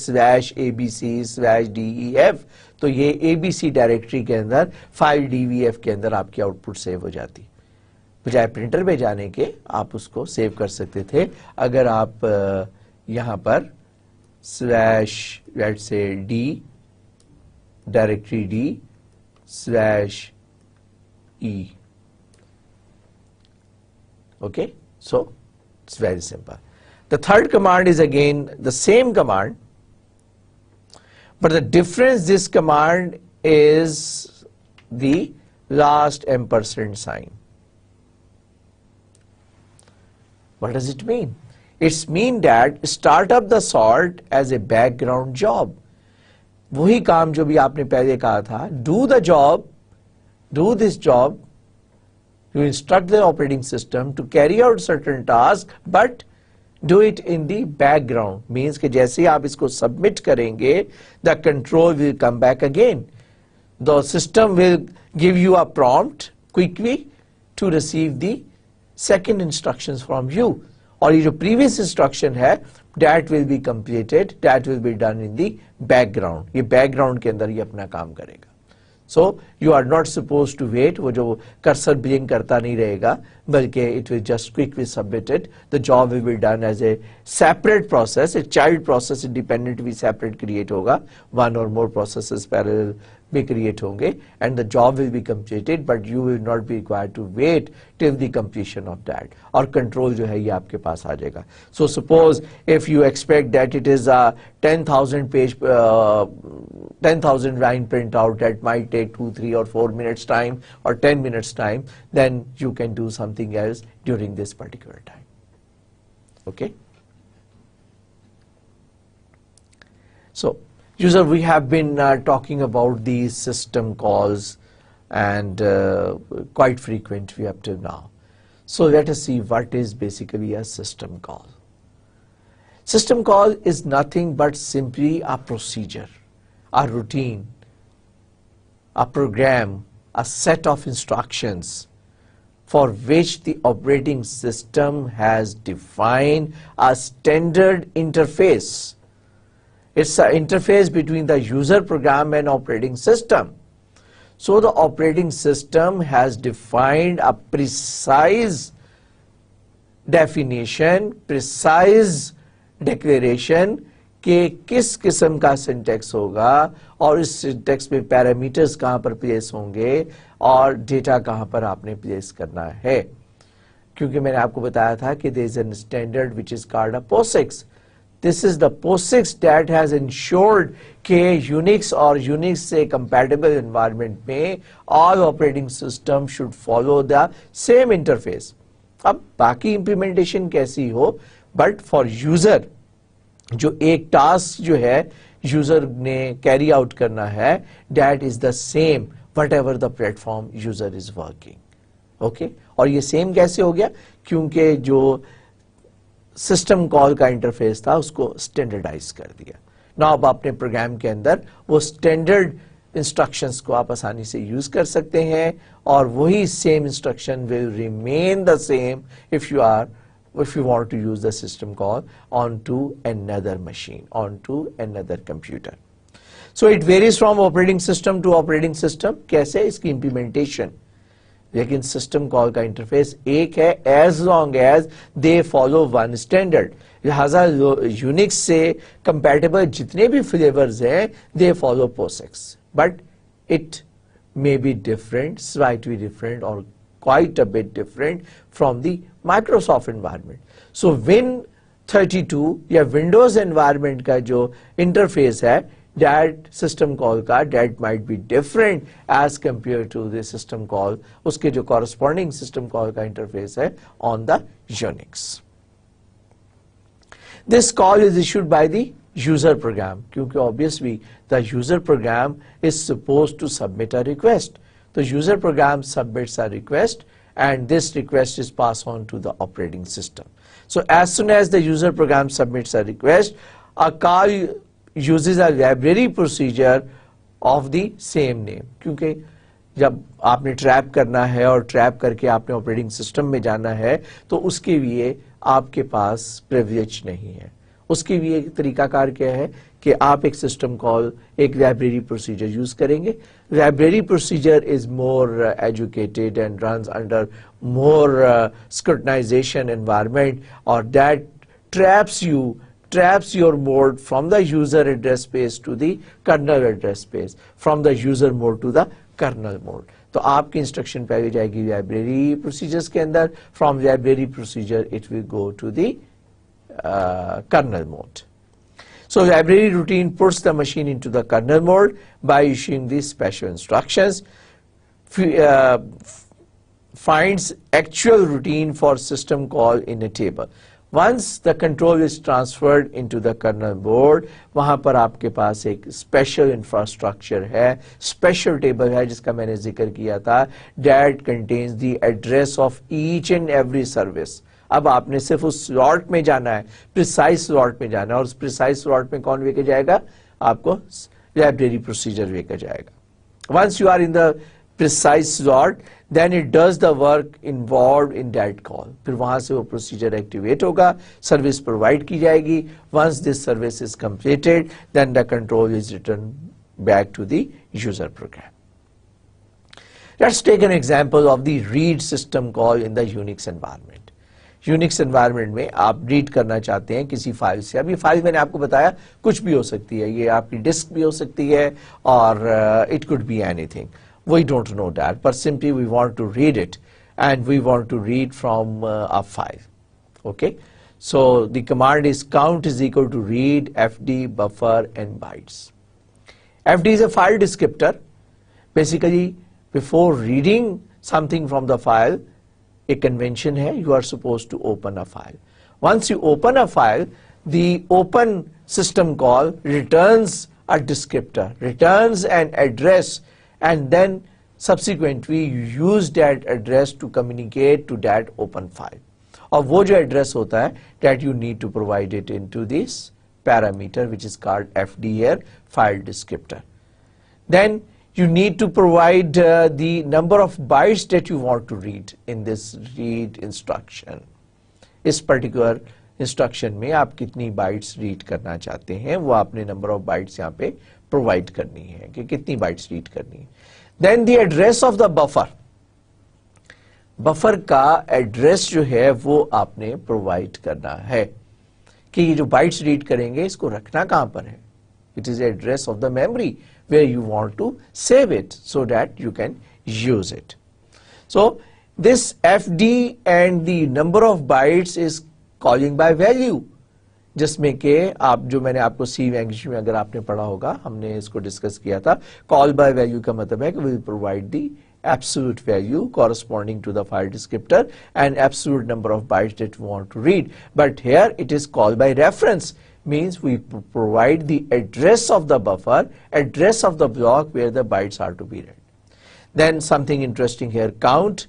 /abc/def, तो ये abc डायरेक्टरी के अंदर फाइल dvf के अंदर आपकी आउटपुट सेव हो जाती. बजाय प्रिंटर पे जाने के आप उसको सेव कर सकते थे अगर आप यहाँ पर /let's say d directory d/e. Okay, so it's very simple. The third command is again the same command, but the difference, this command is the last ampersand sign. What does it mean? It's mean that start up the sort as a background job. वही काम जो भी आपने पहले कहा था, do the job, do this job. You instruct the operating system to carry out certain tasks, but do it in the background. Means कि जैसे ही आप इसको submit करेंगे, the control will come back again. The system will give you a prompt quickly to receive the second instructions from you. और ये जो previous instruction है, that will be completed, that will be done in the background. ये background के अंदर ये अपना काम करेगा. So you are not supposed to wait. वो जो cursor blink करता नहीं रहेगा, बल्कि it will just quickly submit it. The job will be done as a separate process. A child process independently separate create होगा. One or more processes parallel भी create होंगे and the job will be completed, but you will not be required to wait till the completion of that, और control जो है ये आपके पास आ जाएगा. So suppose if you expect that it is a 10,000 page 10,000 line printout that might take 2, 3 or 4 minutes time or 10 minutes time, then you can do something else during this particular time. Okay. So user, we have been talking about these system calls and quite frequently up till now. So let us see what is basically a system call. System call is nothing but simply a procedure, a routine, a program, a set of instructions for which the operating system has defined a standard interface. It's an interface between the user program and operating system. So the operating system has defined a precise definition, precise declaration कि किस किस्म का syntax होगा और इस syntax में parameters कहाँ पर प्लेस होंगे और डेटा कहाँ पर आपने प्लेस करना है. क्योंकि मैंने आपको बताया था कि there is a standard which is called a POSIX. This is the POSIX that has ensured कि UNIX और UNIX से compatible environment में all operating system should follow the same interface. अब बाकी implementation कैसी हो, but for user जो एक टास्क जो है यूजर ने कैरी आउट करना है, that is the same what ever the platform user is working. Okay, और ये सेम कैसे हो गया? क्योंकि जो सिस्टम कॉल का इंटरफेस था उसको स्टैंडर्डाइज कर दिया. ना अब अपने प्रोग्राम के अंदर वो स्टैंडर्ड इंस्ट्रक्शंस को आप आसानी से यूज कर सकते हैं और वही same instruction will remain the same if you want to use the system call onto another machine, onto another computer. So it varies from operating system to operating system. कैसे? इसकी implementation. लेकिन system call का interface एक है as long as they follow one standard. लिहाजा Unix से compatible जितने भी flavors हैं, they follow POSIX. But it may be different, slightly different or quite a bit different from the Microsoft environment. So Win32 या Windows environment का जो interface है, that system call का that might be different as compared to the system call, उसके जो corresponding system call का interface है on the Unix. This call is issued by the user program, क्योंकि obviously the user program is supposed to submit a request. The user program submits a request and this request is passed on to the operating system. So as soon as the user program submits a request, a call uses a library procedure of the same name. क्योंकि जब आपने trap करना है और trap करके आपने operating system में जाना है तो उसके लिए आपके पास प्रिविलेज नहीं है. उसके लिए तरीकाकार क्या है कि आप एक सिस्टम कॉल, एक लाइब्रेरी प्रोसीजर यूज करेंगे. Library procedure is more educated and runs under more scrutinization environment और that traps your mode from the user address space to the kernel address space, from the user mode to the kernel mode. तो आपकी instruction पहले जाएगी library procedures के अंदर, from library procedure it will go to the kernel mode. So library routine puts the machine into the kernel mode by issuing these special instructions, finds actual routine for system call in a table. Once the control is transferred into the kernel mode, वहाँ पर आपके पास एक special infrastructure है, special table है जिसका मैंने जिक्र किया था, that contains the address of each and every service. अब आपने सिर्फ उस स्लॉट में जाना है, प्रिसाइज स्लॉट में जाना है और उस प्रिसाइज स्लॉट में कौन लेके जाएगा? आपको लाइब्रेरी प्रोसीजर लेकर जाएगा. Once you are in the precise slot then it does the work involved in that call. फिर वहां से वो प्रोसीजर एक्टिवेट होगा, सर्विस प्रोवाइड की जाएगी. Once this service is completed then the control is return back to the user program. Let's take an example of the read system call in the Unix environment. Unix environment में आप read करना चाहते हैं किसी file से। अब ये file मैंने आपको बताया कुछ भी हो सकती है, ये आपकी डिस्क भी हो सकती है और it could be anything, we don't know that, but simply we want to read it and we want to read from a file. Okay, so the command is count is equal to read fd buffer and bytes. Fd is a file descriptor. Basically before reading something from the file, a convention है, you are supposed to open a file. Once you open a file, the open system call returns a descriptor, returns an address, and then subsequently you use that address to communicate to that open file. और वो जो address होता है, that you need to provide it into this parameter which is called fd here, file descriptor. Then you need to provide the number of bytes that you want to read in this read instruction. इस particular instruction में आप कितनी bytes read करना चाहते हैं, वो आपने number of bytes यहाँ पे provide करनी है कि कितनी bytes read करनी है. Then the address of the buffer. Buffer का address जो है वो आपने provide करना है कि ये जो bytes read करेंगे इसको रखना कहाँ पर है. It is the address of the memory where you want to save it so that you can use it. So this fd and the number of bytes is calling by value, जिसमें के आप जो मैंने आपको सी language में अगर आपने पढ़ा होगा, हमने इसको डिस्कस किया था. कॉल बाय वैल्यू का मतलब है कि will provide the absolute value corresponding to the file descriptor and absolute number of bytes that we want to read. But here it is called by reference, means we provide the address of the buffer, address of the block where the bytes are to be read. Then something interesting here, count.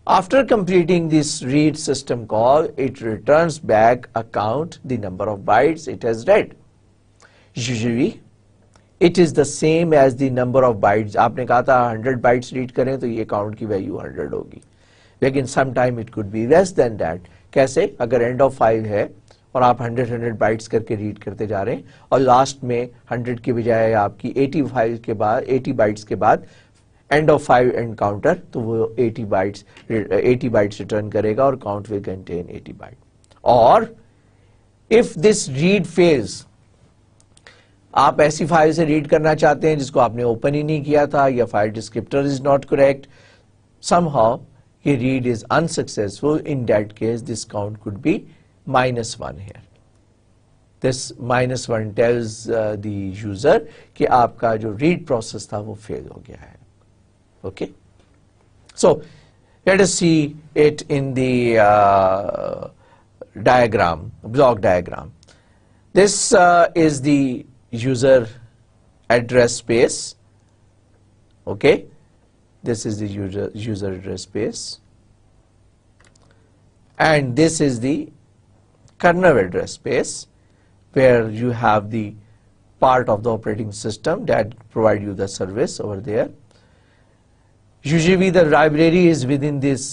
After completing this read system call, it returns back a count, the number of bytes it has read. Usually it is the same as the number of bytes. आपने कहा था 100 bytes read करें तो ये count की value 100 होगी, लेकिन sometime it could be less than that. कैसे? अगर end of file है और आप 100 bytes करके रीड करते जा रहे हैं और लास्ट में 100 के बजाय आपकी 80 फाइल के बाद 80 बाइट्स के बाद एंड ऑफ फाइल एनकाउंटर, तो वो 80 बाइट्स रिटर्न करेगा और काउंट विल कंटेन 80 बाइट. और इफ दिस रीड फेल्स, आप ऐसी फाइल से रीड करना चाहते हैं जिसको आपने ओपन ही नहीं किया था या file descriptor is not correct, somehow ये read is unsuccessful, in that case this count could be -1 here. This -1 tells the user कि आपका जो read process था वो fail हो गया है. Okay, so let us see it in the diagram, block diagram. This is the user address space. Okay, this is the user address space, and this is the kernel address space where you have the part of the operating system that provide you the service over there. Usually the library is within this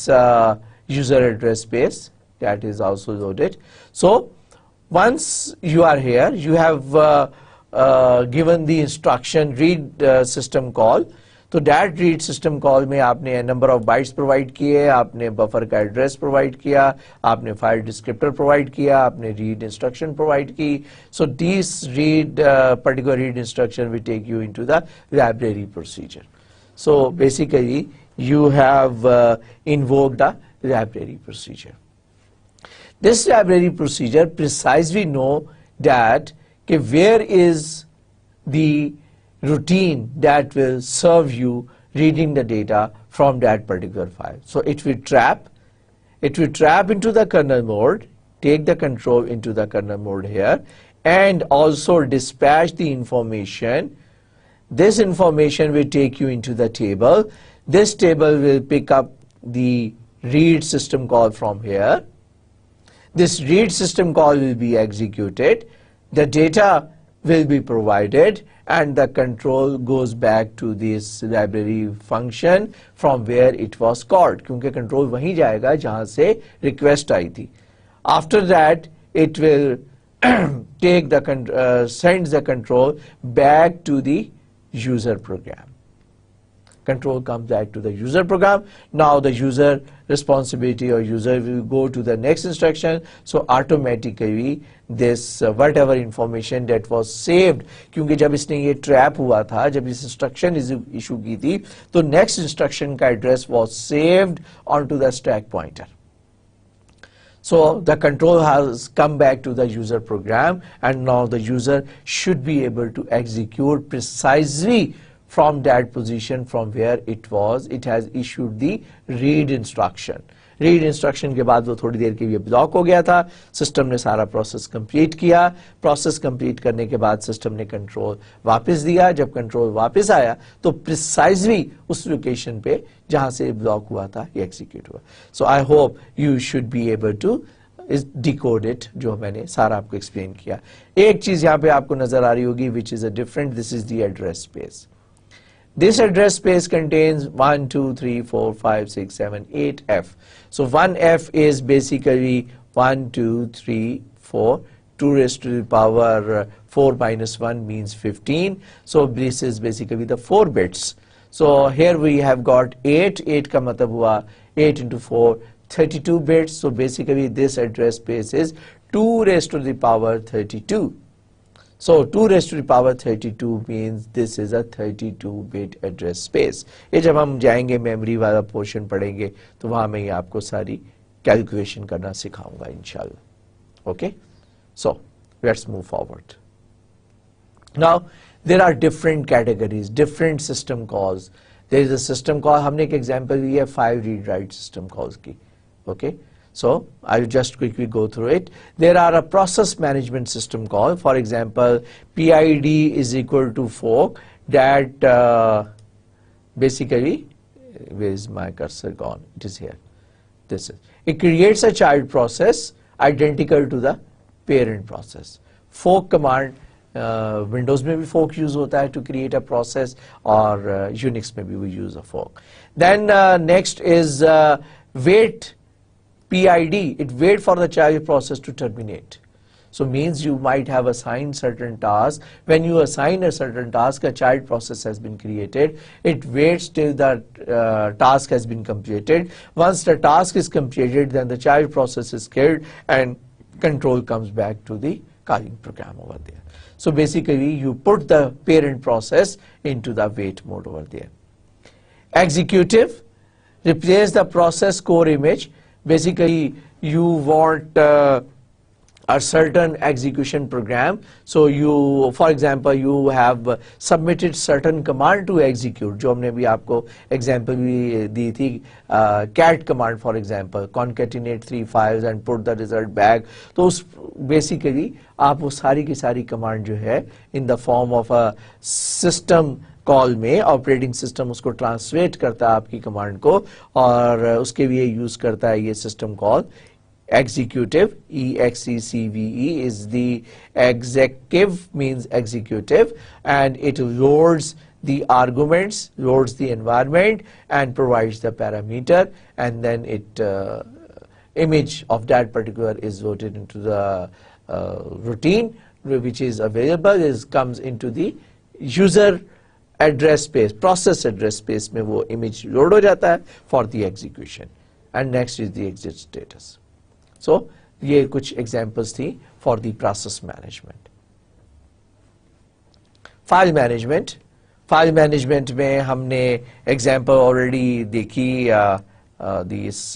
user address space that is also loaded. So once you are here, you have given the instruction read system call. तो that read system call में आपने number of bytes provide किए, आपने buffer का address provide किया, आपने file descriptor provide किया, आपने read instruction provide की. So these particular read instruction will take you into the library procedure. So basically you have invoked the library procedure. This library procedure precisely know that where is the routine that will serve you reading the data from that particular file. So it will trap into the kernel mode, take the control into the kernel mode here, and also dispatch the information. This information will take you into the table. This table will pick up the read system call from here. This read system call will be executed. The data will be provided and the control goes back to this library function from where it was called, क्योंकि control वहीं जाएगा जहाँ से request आई थी. After that it will take the sends the control back to the user program. control comes back to the user program. Now the user responsibility or user will go to the next instruction. So automatically this whatever information that was saved, क्योंकि जब इसने ये trap हुआ था, जब इस instruction issue की थी, तो next instruction का address was saved onto the stack pointer. So the control has come back to the user program, and now the user should be able to execute precisely from that position from where it has issued the read instruction. Read instruction के बाद वो थोड़ी देर के लिए block हो गया था, system ने सारा प्रोसेस कंप्लीट किया, प्रोसेस कंप्लीट करने के बाद सिस्टम ने कंट्रोल वापस दिया, जब कंट्रोल वापस आया तो प्रिसाइजली उस लोकेशन पे जहां से ब्लॉक हुआ था ये एग्जीक्यूट हुआ. So I hope you should be able to decode it, जो मैंने सारा आपको एक्सप्लेन किया. एक चीज यहाँ पे आपको नजर आ रही होगी which is a different, this is the address space. This address space contains 1, 2, 3, 4, 5, 6, 7, 8 F. So 1F is basically 1, 2, 3, 4. 2 raised to the power 4 minus 1 means 15. So this is basically the 4 bits. So here we have got 8. 8 का मतलब हुआ 8 into 4, 32 bits. So basically this address space is 2 raised to the power 32. So 2 raised to the power 32 means this is a 32-bit address space. ये जब हम जाएंगे memory वाला portion पढ़ेंगे तो वहां मैं ये आपको सारी कैलकुलेशन करना सिखाऊंगा इंशाल्लाह. Okay? So let's move forward. Now there are different categories, different system calls. There is a system call, हमने एक example लिया 5 read write system calls की. Okay? So I'll just quickly go through it. There are a process management system call. For example, PID is equal to fork that basically, where is my cursor gone? It is here. This is. It creates a child process identical to the parent process. Fork command, Windows में भी fork use होता है to create a process, और Unix में भी we use a fork. Then next is wait. PID, it wait for the child process to terminate. So means you might have assigned certain tasks. When you assign a certain task, a child process has been created. It waits till the task has been completed. Once the task is completed, then the child process is killed and control comes back to the calling program over there. So basically you put the parent process into the wait mode over there. Executive, replace the process core image. Basically you want a certain execution program. So you, for example, you have submitted certain command to execute, जो हमने भी आपको example भी दी थी, cat command for example, concatenate 3 files and put the result back. तो उस basically आप वो सारी की सारी command जो है in the form of a system call में ऑपरेटिंग सिस्टम उसको ट्रांसलेट करता है आपकी कमांड को, और उसके लिए यूज करता है ये system call executive. EXECVE is the executive, means executive, and it loads the arguments, loads the environment and provides the parameter, and then it image of that particular is loaded into the routine which is available, comes into the user address space, process address space में वो image load हो जाता है for the execution, and next is the exit status. So ये कुछ examples थी for the process management. File management, file management में हमने example already देखी, this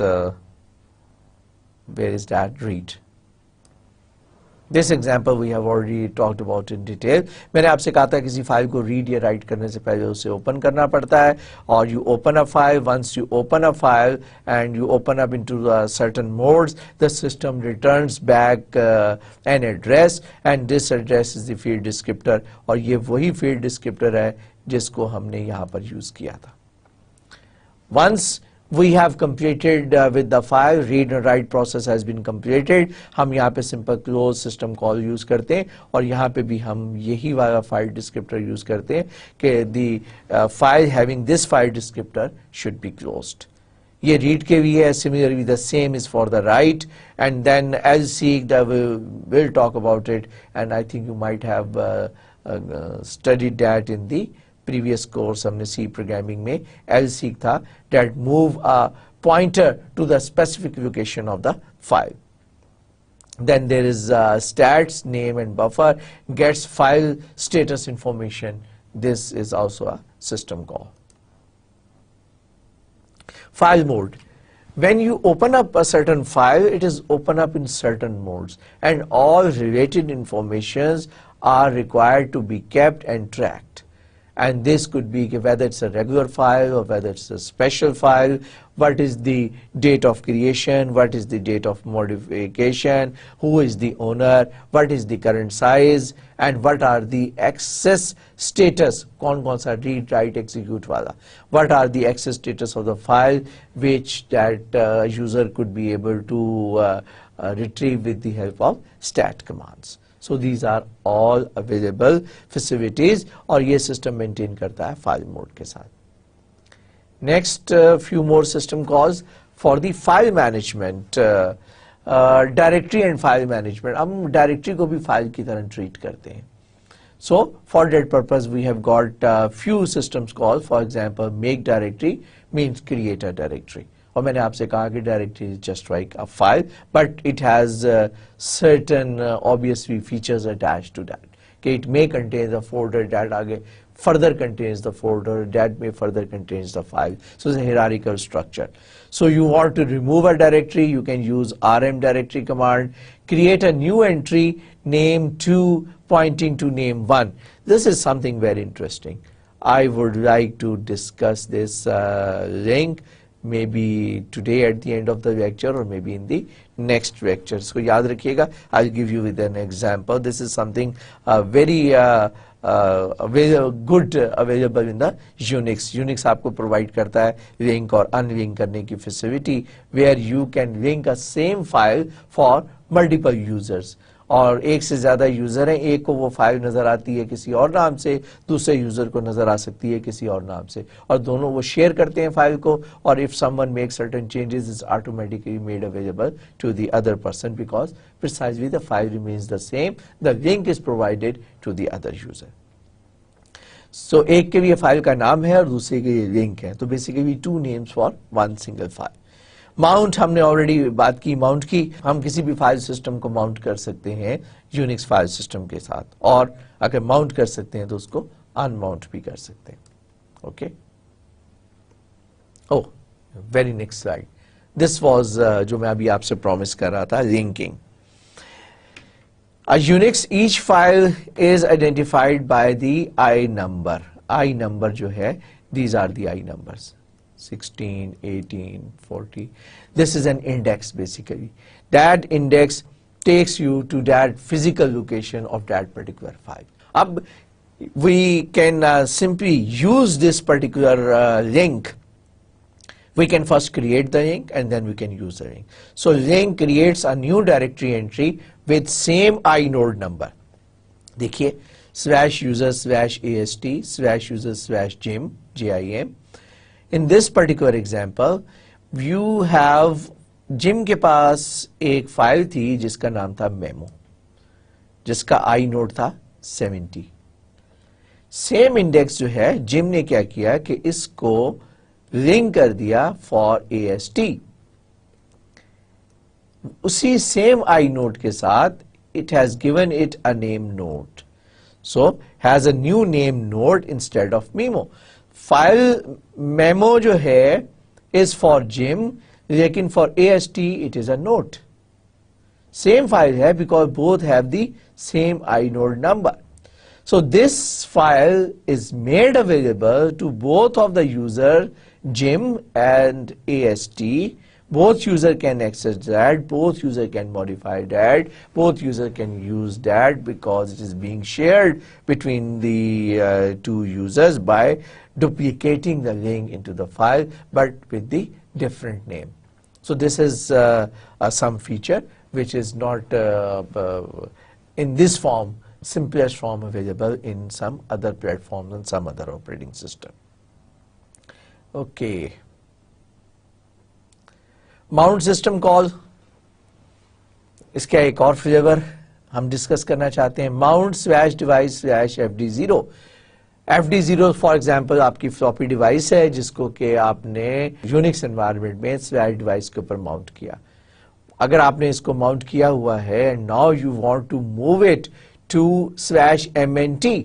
where is that, read. This example we have already talked about in detail. मैंने आपसे कहा था किसी फाइल को रीड या राइट करने से पहले उसे ओपन करना पड़ता है, और you open a file. Once you open a file and you open up into certain modes, the system returns back an address, and this address is the field descriptor, और ये वही field descriptor है जिसको हमने यहाँ पर use किया था. Once we have completed with the file, read and write process has been completed. हम यहाँ पे simple close system call use करते हैं, और यहाँ पे भी हम यही वाला file descriptor use करते हैं कि the file having this file descriptor should be closed. ये read के भी है, similarly the same is for the write, and then LC we'll talk about it, and I think you might have studied that in the previous course हमने सी programming में L सीख था, that move a pointer to the specific location of the file. Then there is stats, name and buffer, gets file status information. This is also a system call. File mode. When you open up a certain file, it is open up in certain modes, and all related informations are required to be kept and tracked. And this could be whether it's a regular file or whether it's a special file, what is the date of creation, what is the date of modification, who is the owner, what is the current size, and what are the access status, कौन सा read, write, execute वाला, what are the access status of the file which that user could be able to retrieve with the help of stat commands. So these are all available facilities और ये system maintain करता है file mode के साथ. Next few more system calls for the file management, directory and file management. हम directory को भी file की तरह treat करते हैं. So for that purpose we have got few systems calls. For example, make directory means create a directory. और मैंने आपसे कहा कि directory is just like a file, but it has certain obviously features attached to that. Okay, it may contain the folder that आगे further contains the folder that may further contains the file. So it's a hierarchical structure. So you want to remove a directory, you can use rm directory command, create a new entry, name 2 pointing to name 1. This is something very interesting. I would like to discuss this link maybe today at the end of the lecture or maybe in the next lecture. So याद रखिएगा, I'll give you with an example. This is something very good available in the UNIX. UNIX आपको provide करता है link और unlink करने की facility where you can link a same file for multiple users. और एक से ज़्यादा यूज़र हैं, एक को वो फाइल नज़र आती है किसी और नाम से, दूसरे यूज़र को नज़र आ सकती है किसी और नाम से, और दोनों वो शेयर करते हैं फाइल को, और if someone makes certain changes, it's automatically made available to the other person because precisely the file remains the same, the link is provided to the other user. So एक के लिए file का नाम है और दूसरे के लिए लिंक है, तो basically two names for one single file. Mount हमने ऑलरेडी बात की, माउंट की, हम किसी भी फाइल सिस्टम को माउंट कर सकते हैं यूनिक्स फाइल सिस्टम के साथ, और अगर माउंट कर सकते हैं तो उसको अनमाउंट भी कर सकते हैं. Okay, oh very next slide, this was जो मैं अभी आपसे प्रॉमिस कर रहा था, linking. Unix each file is identified by the I number. I number जो है, these are the I numbers, 16, 18, 40. This is an index basically. That index takes you to that physical location of that particular file. Ab we can simply use this particular link. We can first create the link and then we can use the link. So link creates a new directory entry with same inode number. देखिए, /user/ast/user/jim, jim. In this particular example, you have gym के पास एक file थी जिसका नाम था memo, जिसका आई node था 70. Same index जो है, जिम ने क्या किया कि इसको लिंक कर दिया फॉर AST. उसी सेम आई नोड के साथ it has given it a name node. So has a new name node instead of memo. File memo जो है is for Jim, लेकिन for AST it is a note. Same file है because both have the same inode number. So this file is made available to both of the user Jim and AST. Both user can access that, both user can modify that, both user can use that because it is being shared between the two users by duplicating the link into the file but with the different name. So this is some feature which is not in this form, simplest form available in some other platforms and some other operating system. Okay. Mount system call, इसका एक और flavour हम discuss करना चाहते हैं. Mount /device/fd0. FD0 for example आपकी floppy device है जिसको कि आपने यूनिक्स एनवायरनमेंट में स्लैश डिवाइस के ऊपर माउंट किया। अगर आपने इसको माउंट किया हुआ है and now you want to move it to /MNT,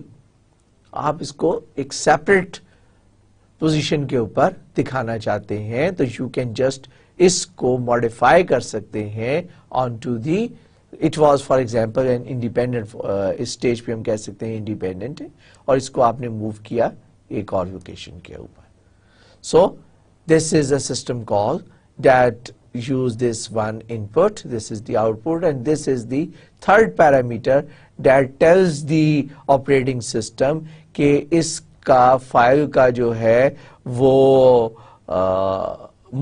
आप इसको एक सेपरेट पोजीशन के ऊपर दिखाना चाहते हैं तो यू कैन जस्ट इसको मॉडिफाई कर सकते हैं on to the, it was for example an independent, इस स्टेज पे हम कह सकते हैं इंडिपेंडेंट है और इसको आपने मूव किया एक और लोकेशन के ऊपर। So this is a system call that use this one input, this is the output, and this is the third parameter that tells the operating system कि इसका फाइल का जो है वो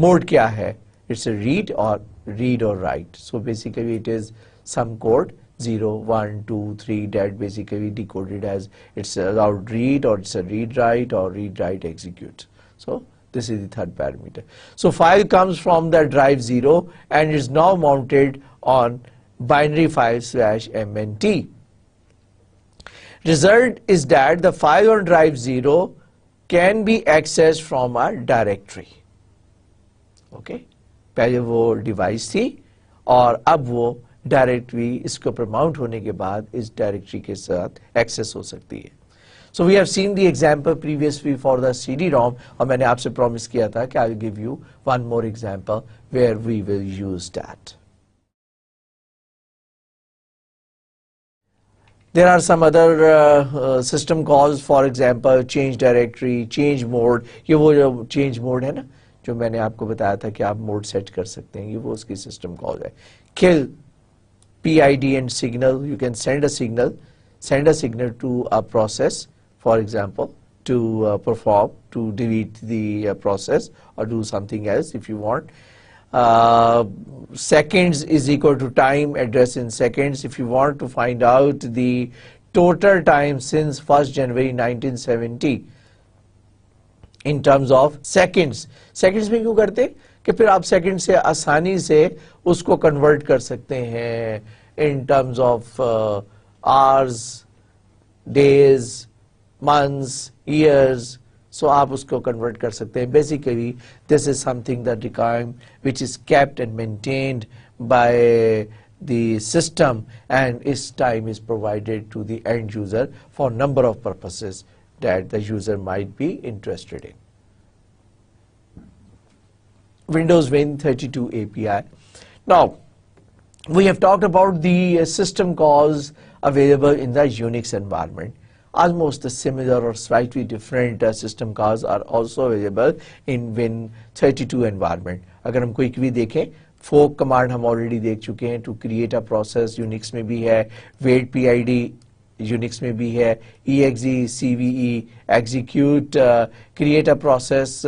मोड क्या है, it's a read or write. So basically it is some code 0, 1, 2, 3 that basically decoded as it's allowed read or it's a read write or read write execute. So this is the third parameter. So file comes from the drive 0 and is now mounted on binary file /MNT. Result is that the file on drive 0 can be accessed from a directory. Okay? पहले वो device थी और अब वो directory इसके ऊपर mount होने के बाद इस डायरेक्टरी के साथ एक्सेस हो सकती है। So we have seen the example previously for the CD-ROM और मैंने आपसे प्रॉमिस किया था कि I will give you one more example where we will use that. There are some other system calls, for example change directory, change mode. ये वो जो change mode है ना जो मैंने आपको बताया था कि आप मोड सेट कर सकते हैं, ये वो उसकी सिस्टम कॉल है। Kill, PID and signal, you can send a signal to a process, for example, to perform, to delete the process or do something else if you want. Seconds is equal to time, address in seconds. If you want to find out the total time since 1st January 1970 in terms of seconds. Seconds में क्यों करते कि फिर आप second से आसानी से उसको कन्वर्ट कर सकते हैं in terms of hours, days, months, years. So आप उसको convert कर सकते हैं. Basically, this is something that the time which is kept and maintained by the system, and its time is provided to the end user for number of purposes that the user might be interested in. Windows Win32 API. Now, we have talked about the system calls available in the Unix environment. Almost the similar or slightly different system calls are also available in Win32 environment. अगर हम quickly देखें, fork command हम already देख चुके हैं, to create a process Unix में भी है, wait PID Unix में भी है, exe, cve, execute, create a process,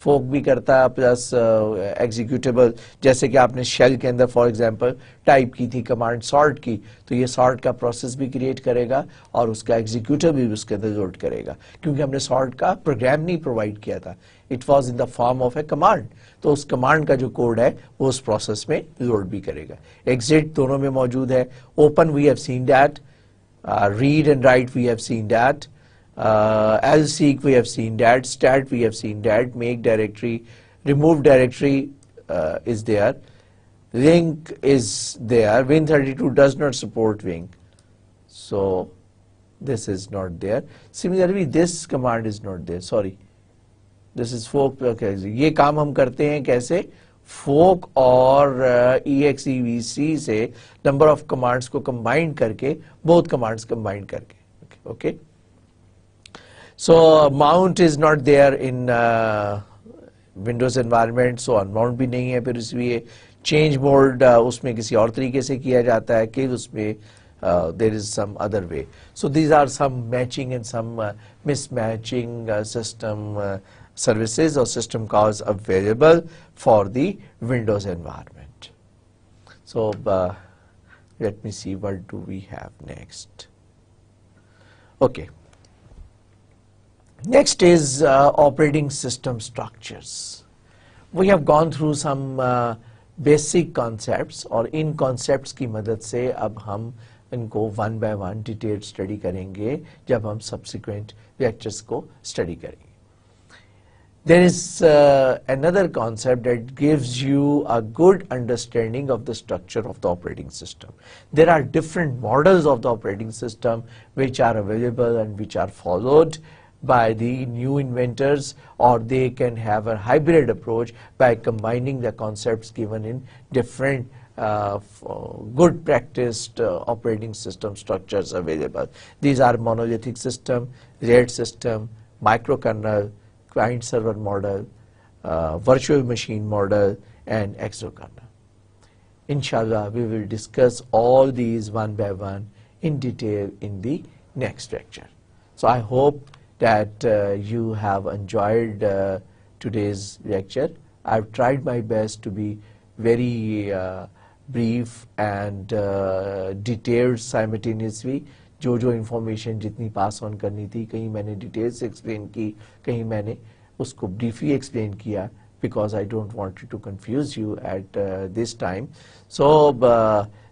फोक भी करता है प्लस एग्जीक्यूटेबल, जैसे कि आपने शेल के अंदर फॉर एग्जांपल टाइप की थी कमांड सॉर्ट की, तो ये सॉर्ट का प्रोसेस भी क्रिएट करेगा और उसका एग्जीक्यूटर भी उसके अंदर लोड करेगा, क्योंकि हमने सॉर्ट का प्रोग्राम नहीं प्रोवाइड किया था, it was in the form of A command, तो उस कमांड का जो कोड है वो उस प्रोसेस में लोड भी करेगा। एग्जिट दोनों में मौजूद है, open we have seen that, read and write we have seen that, lseek we have seen that, stat we have seen that, make directory, remove directory is there, link is there. Win32 does not support link, so this is not there. Similarly, this command is not there. Sorry, this is fork. Okay, ये काम हम करते हैं कैसे? fork और exevc से number of commands को combine करके, both commands combine करके. Okay. So mount is not there in Windows environment, so unmount भी नहीं है, फिर इसलिए change mode उसमें किसी और तरीके से किया जाता है कि उसमें there is some other way. So these are some matching and some mismatching system services or system calls available for the Windows environment. So let me see, what do we have next? Okay. Next is operating system structures. We have gone through some basic concepts, और इन concepts की मदद से अब हम इनको one by one detailed study करेंगे जब हम subsequent lectures को study करेंगे. There is another concept that gives you a good understanding of the structure of the operating system. There are different models of the operating system which are available and which are followed by the new inventors, or they can have a hybrid approach by combining the concepts given in different good practiced operating system structures available. These are monolithic system, RAID system, microkernel, client server model, virtual machine model, and exokernel. Inshallah, we will discuss all these one by one in detail in the next lecture. So I hope that you have enjoyed today's lecture. I've tried my best to be very brief and detailed simultaneously. जो information जितनी pass on करनी थी, कहीं मैंने details explain की, कहीं मैंने उसको briefly explain किया, because I don't want you to confuse you at this time. So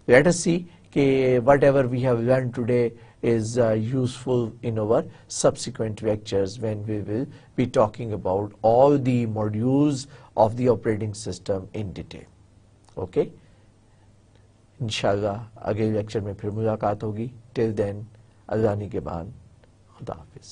let us see कि whatever we have learned today is useful in our subsequent lectures, when we will be talking about all the modules of the operating system in detail. Okay? इंशाल्लाह अगले lecture में फिर मुलाकात होगी. Till then अल्लाह निगहबान. खुदा हाफिज़.